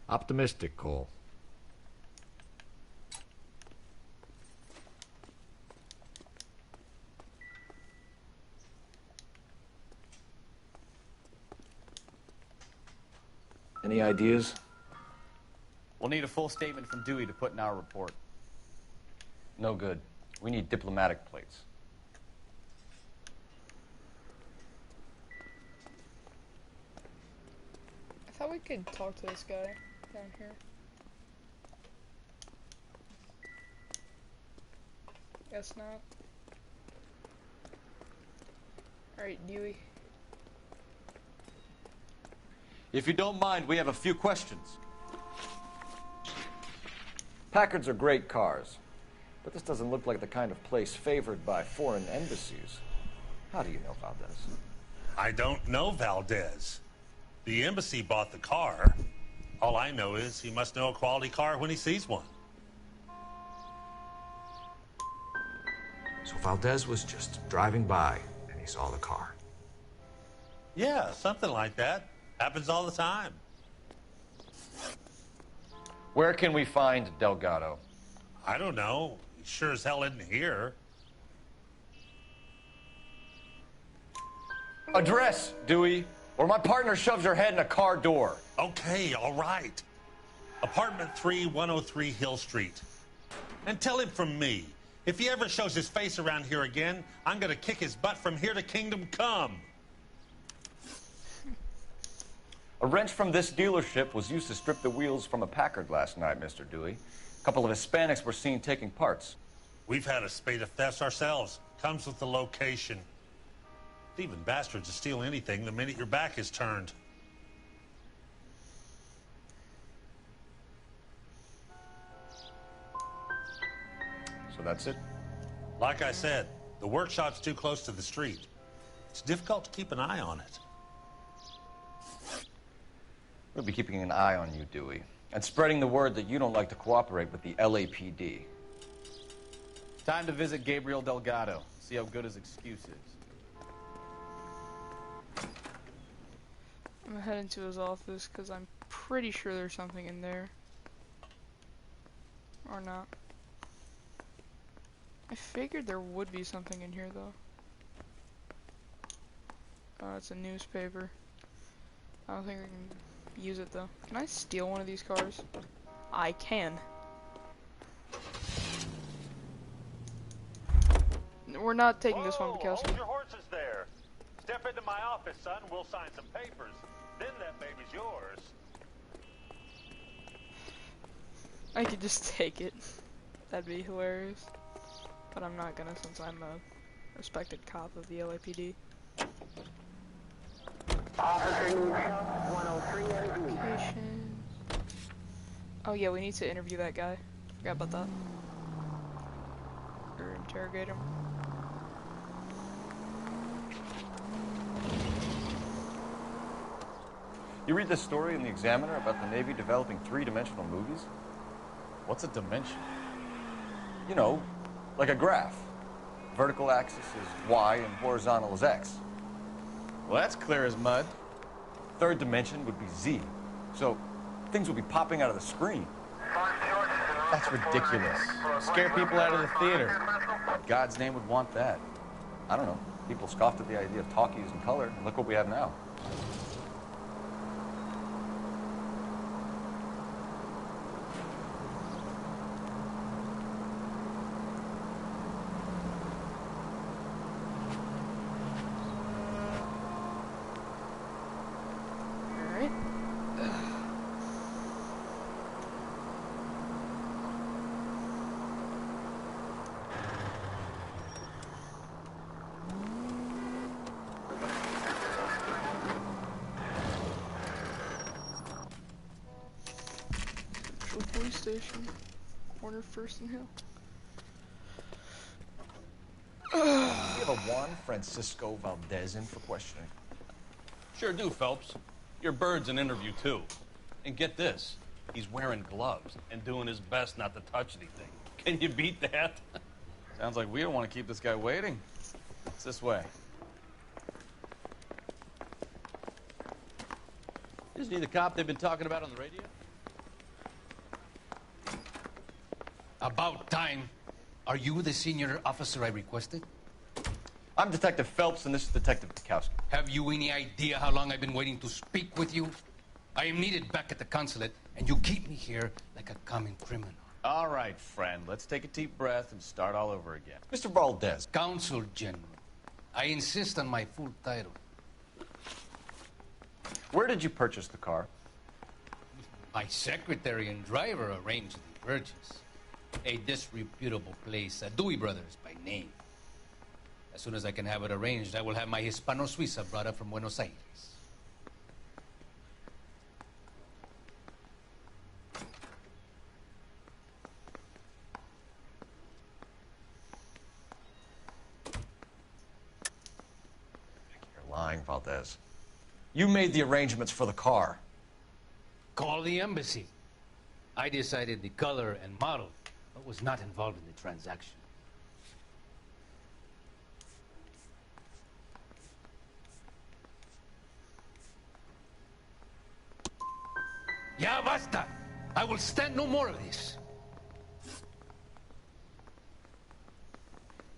Optimistic, Cole. Any ideas? We'll need a full statement from Dewey to put in our report. No good. We need diplomatic plates. I thought we could talk to this guy down here. Guess not. Alright, Dewey. If you don't mind, we have a few questions. Packards are great cars, but this doesn't look like the kind of place favored by foreign embassies. How do you know Valdez? I don't know Valdez. The embassy bought the car. All I know is he must know a quality car when he sees one. So Valdez was just driving by and he saw the car. Yeah, something like that. Happens all the time. Where can we find Delgado? I don't know. He sure as hell isn't here. Address, Dewey, or my partner shoves her head in a car door. Okay, all right. Apartment 3, 103 Hill Street. And tell him from me, if he ever shows his face around here again, I'm gonna kick his butt from here to Kingdom Come. A wrench from this dealership was used to strip the wheels from a Packard last night, Mr. Dewey. A couple of Hispanics were seen taking parts. We've had a spate of thefts ourselves. Comes with the location. Thieving bastards will steal anything the minute your back is turned. So that's it? Like I said, the workshop's too close to the street. It's difficult to keep an eye on it. We'll be keeping an eye on you, Dewey. and spreading the word that you don't like to cooperate with the LAPD. Time to visit Gabriel Delgado, see how good his excuse is. I'm gonna head into his office because I'm pretty sure there's something in there. Or not. I figured there would be something in here though. Oh, it's a newspaper. I don't think I can use it though. Can I steal one of these cars? I can. We're not taking this one, Bukowski. Hold your horses there. Step into my office, son. We'll sign some papers. Then that baby's yours. I could just take it. That'd be hilarious. But I'm not gonna since I'm a respected cop of the LAPD. Location. Oh yeah, we need to interview that guy. Forgot about that. Or interrogate him. You read this story in the Examiner about the Navy developing three-dimensional movies? What's a dimension? You know, like a graph. Vertical axis is Y and horizontal is X. Well, that's clear as mud. Third dimension would be Z. So things would be popping out of the screen. That's ridiculous. Scare people out of the theater. What God's name would want that? I don't know. People scoffed at the idea of talkies in color, and look what we have now. Police station. Corner First and Hill. We have a Juan Francisco Valdez in for questioning. Sure do, Phelps. Your bird's an interview, too. And get this, he's wearing gloves and doing his best not to touch anything. Can you beat that? Sounds like we don't want to keep this guy waiting. It's this way. Isn't he the cop they've been talking about on the radio? About time. Are you the senior officer I requested? I'm Detective Phelps, and this is Detective Bukowski. Have you any idea how long I've been waiting to speak with you? I am needed back at the consulate, and you keep me here like a common criminal. All right, friend. Let's take a deep breath and start all over again. Mr. Valdez. Consul General. I insist on my full title. Where did you purchase the car? My secretary and driver arranged the purchase. A disreputable place, Dewey Brothers by name. As soon as I can have it arranged, I will have my Hispano Suiza brought up from Buenos Aires. You're lying, Valdez. You made the arrangements for the car. Call the embassy. I decided the color and model, but was not involved in the transaction. Ya basta! I will stand no more of this.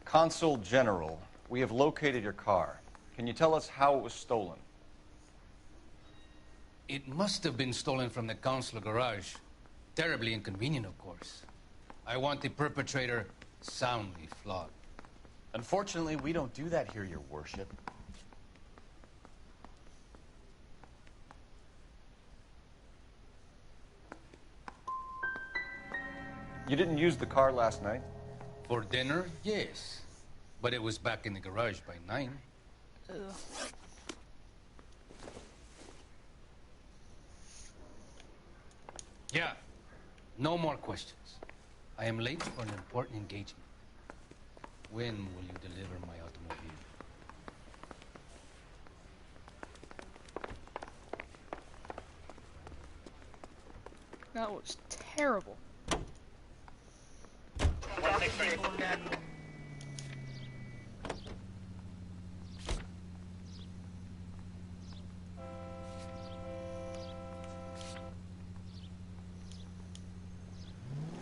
Consul General, we have located your car. Can you tell us how it was stolen? It must have been stolen from the consular garage. Terribly inconvenient, of course. I want the perpetrator soundly flogged. Unfortunately, we don't do that here, Your Worship. You didn't use the car last night? For dinner, yes. But it was back in the garage by 9. Ugh. Yeah. No more questions. I am late for an important engagement. When will you deliver my automobile? That was terrible.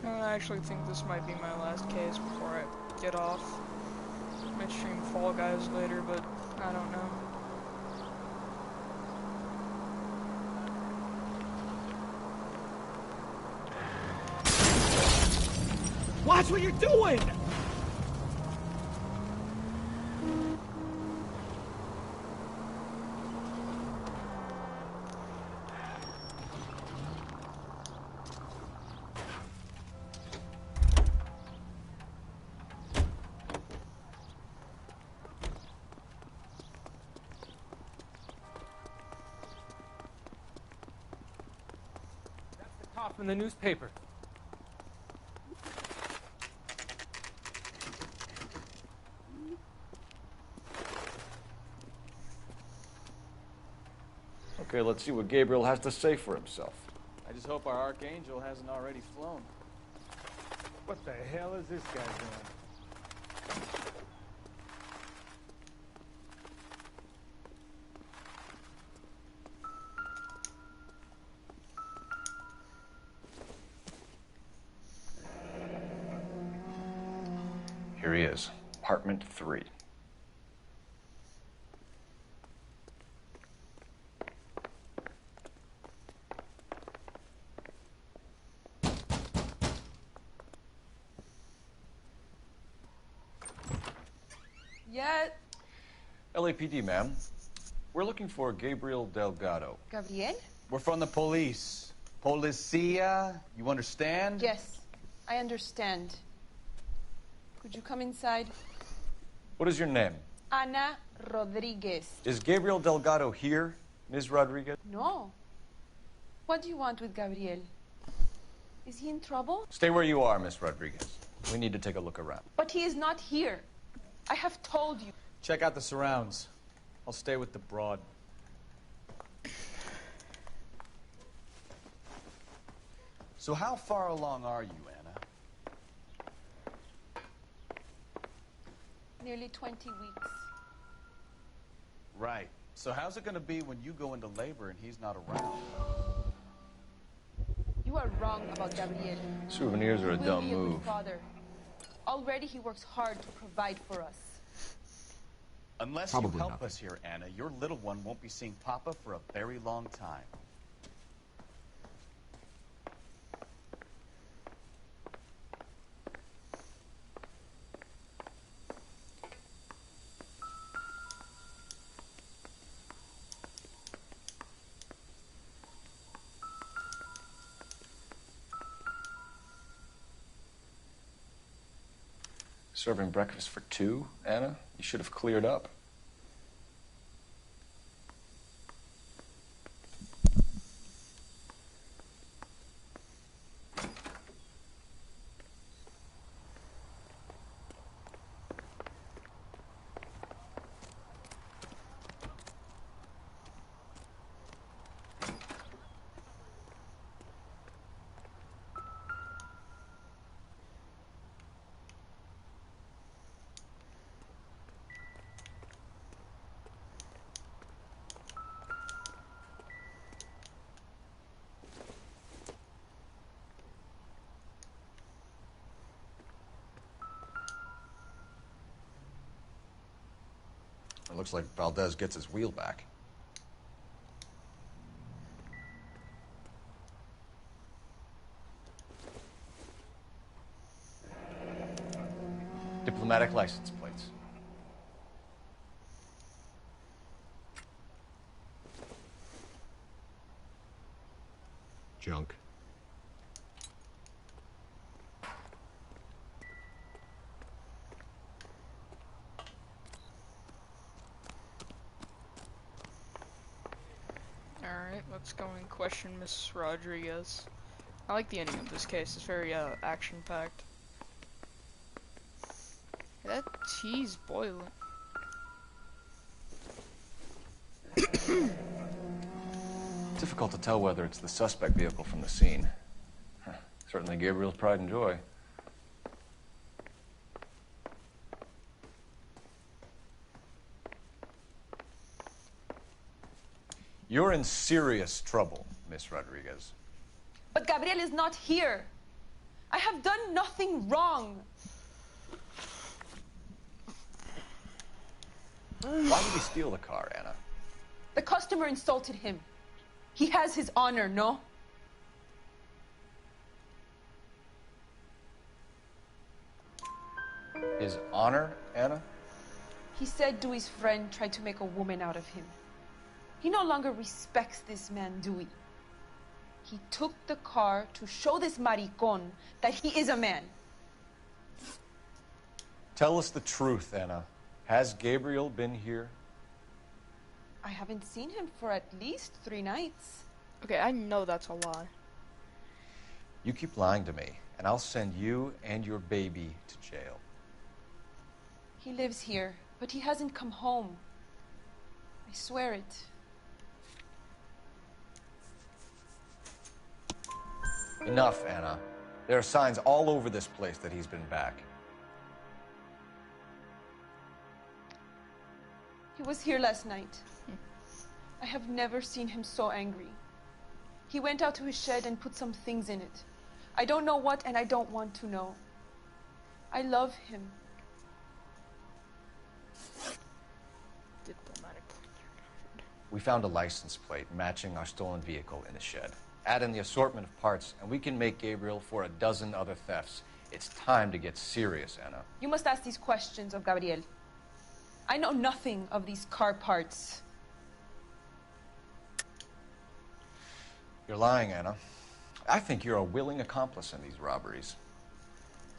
I actually think this might be my last case before I get off. I might stream Fall Guys later, but I don't know. Watch what you're doing! Top in the newspaper. Okay, let's see what Gabriel has to say for himself. I just hope our Archangel hasn't already flown. What the hell is this guy doing? Here he is, apartment 3. Yet. LAPD, ma'am. We're looking for Gabriel Delgado. Gabriel? We're from the police. Policia, you understand? Yes, I understand. Could you come inside? What is your name? Ana Rodriguez. Is Gabriel Delgado here, Ms. Rodriguez? No. What do you want with Gabriel? Is he in trouble? Stay where you are, Ms. Rodriguez. We need to take a look around. But he is not here. I have told you. Check out the surrounds. I'll stay with the broad. So how far along are you, Anna? Nearly 20 weeks. Right. So how's it going to be when you go into labor and he's not around? You are wrong about Gabriel. Souvenirs are a He will dumb be a good move. father. Already he works hard to provide for us. Unless Probably you help not. us here, Anna, your little one won't be seeing Papa for a very long time. Serving breakfast for 2, Anna? You should have cleared up. It looks like Valdez gets his wheel back. Diplomatic license plates. Junk. Alright, let's go and question Miss Rodriguez. I like the ending of this case. It's very action-packed. That tea's boiling. Difficult to tell whether it's the suspect vehicle from the scene. Certainly Gabriel's pride and joy. You're in serious trouble, Miss Rodriguez. But Gabriel is not here. I have done nothing wrong. Why did he steal the car, Anna? The customer insulted him. He has his honor, no? His honor, Anna? He said Dewey's friend tried to make a woman out of him. He no longer respects this man, Dewey. He took the car to show this maricon that he is a man. Tell us the truth, Anna. Has Gabriel been here? I haven't seen him for at least 3 nights. Okay, I know that's a lie. You keep lying to me, and I'll send you and your baby to jail. He lives here, but he hasn't come home. I swear it. Enough, Anna. There are signs all over this place that he's been back. He was here last night. I have never seen him so angry. He went out to his shed and put some things in it. I don't know what, and I don't want to know. I love him. Diplomatic. We found a license plate matching our stolen vehicle in the shed. Add in the assortment of parts, and we can make Gabriel for a dozen other thefts. It's time to get serious, Anna. You must ask these questions of Gabriel. I know nothing of these car parts. You're lying, Anna. I think you're a willing accomplice in these robberies.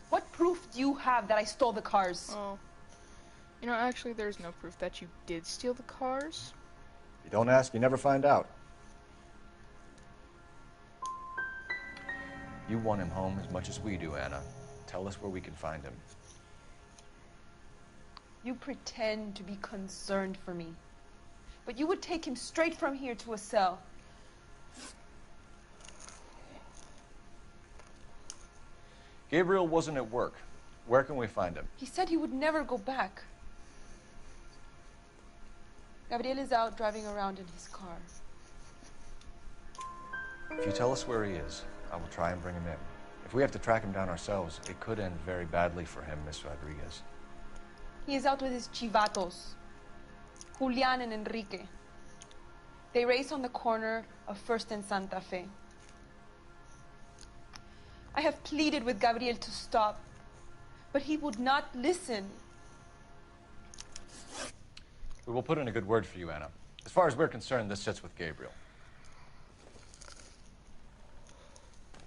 What proof do you have that I stole the cars? Oh. You know, actually, there's no proof that you did steal the cars. You don't ask, you never find out. You want him home as much as we do, Anna. Tell us where we can find him. You pretend to be concerned for me, but you would take him straight from here to a cell. Gabriel wasn't at work. Where can we find him? He said he would never go back. Gabriel is out driving around in his car. If you tell us where he is, I will try and bring him in. If we have to track him down ourselves, it could end very badly for him, Miss Rodriguez. He is out with his chivatos, Julian and Enrique. They race on the corner of First and Santa Fe. I have pleaded with Gabriel to stop, but he would not listen. We will put in a good word for you, Anna. As far as we're concerned, this sits with Gabriel.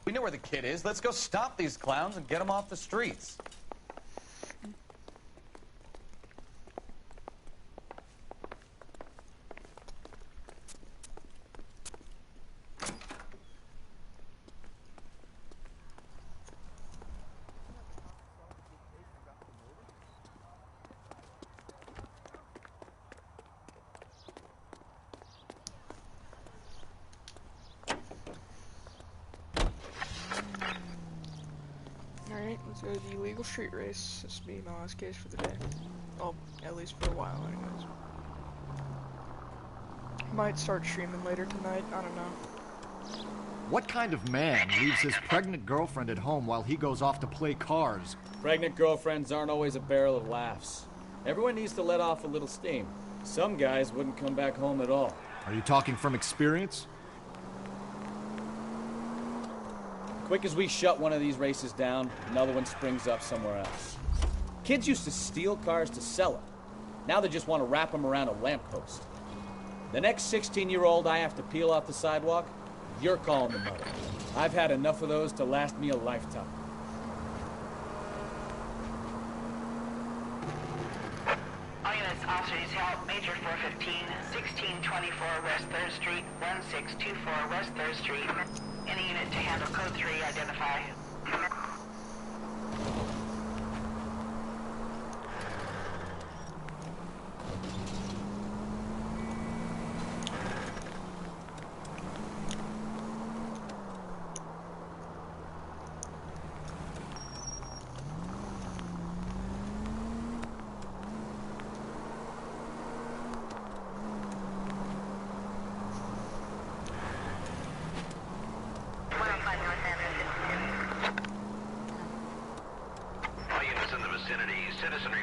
We know where the kid is. Let's go stop these clowns and get them off the streets. Alright, let's go to the illegal street race. This will be my last case for the day. Well, at least for a while, anyways. Might start streaming later tonight, I don't know. What kind of man leaves his pregnant girlfriend at home while he goes off to play cars? Pregnant girlfriends aren't always a barrel of laughs. Everyone needs to let off a little steam. Some guys wouldn't come back home at all. Are you talking from experience? Quick as we shut one of these races down, another one springs up somewhere else. Kids used to steal cars to sell them. Now they just want to wrap them around a lamppost. The next 16-year-old I have to peel off the sidewalk, you're calling the mother. I've had enough of those to last me a lifetime. All units, officers help. Major 415, 1624 West 3rd Street, 1624 West 3rd Street. Any unit to handle code 3, identify.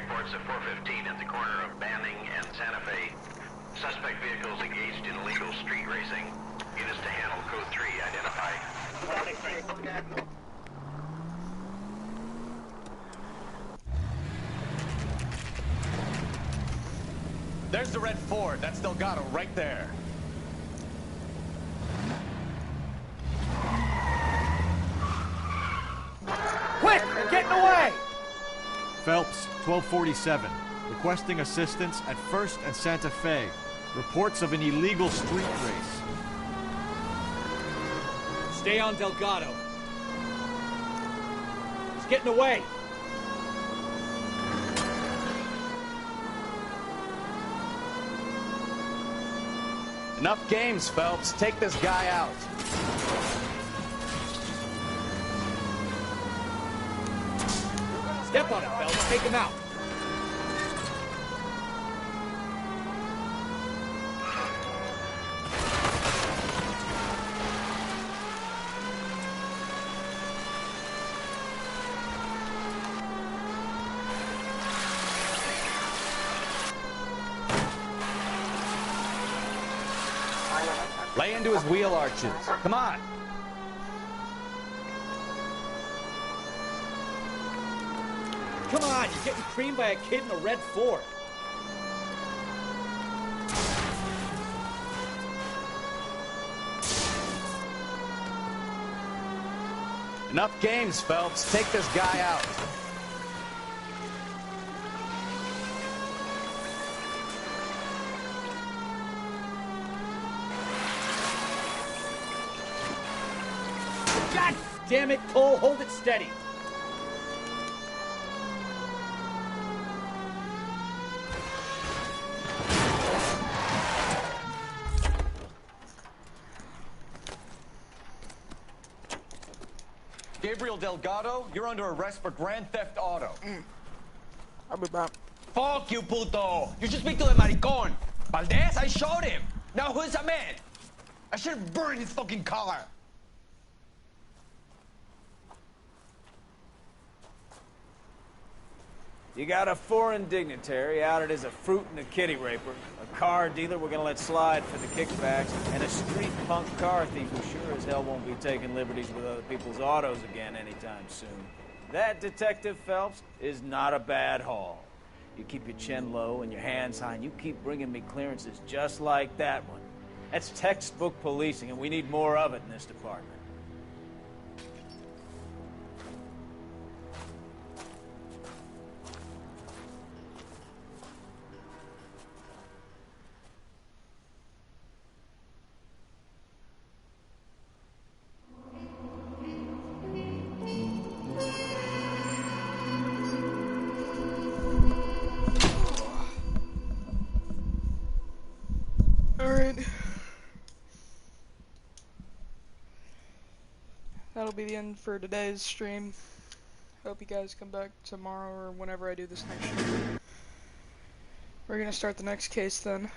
reports at 4:15 at the corner of Banning and Santa Fe. Suspect vehicles engaged in illegal street racing. Units to handle code 3 identified. There's the red Ford. That's Delgado right there. Quick! They're getting away! Phelps, 1247. Requesting assistance at 1st and Santa Fe. Reports of an illegal street race. Stay on Delgado. He's getting away. Enough games, Phelps. Take this guy out. Step on it, Phelps. Take him out. Lay into his wheel arches. Come on. Come on, you're getting creamed by a kid in a red Ford. Enough games, Phelps. Take this guy out. God damn it, Cole, hold it steady. Gabriel Delgado, you're under arrest for grand theft auto. I'll be back. Fuck you, puto! You should speak to the maricón. Valdez, I showed him. Now who's a man? I should have burned his fucking car. You got a foreign dignitary outed as a fruit and a kitty raper, a car dealer we're gonna let slide for the kickbacks, and a street punk car thief who sure as hell won't be taking liberties with other people's autos again anytime soon. That, Detective Phelps, is not a bad haul. You keep your chin low and your hands high, and you keep bringing me clearances just like that one. That's textbook policing, and we need more of it in this department. Alright. That'll be the end for today's stream. Hope you guys come back tomorrow or whenever I do this next stream. We're gonna start the next case then.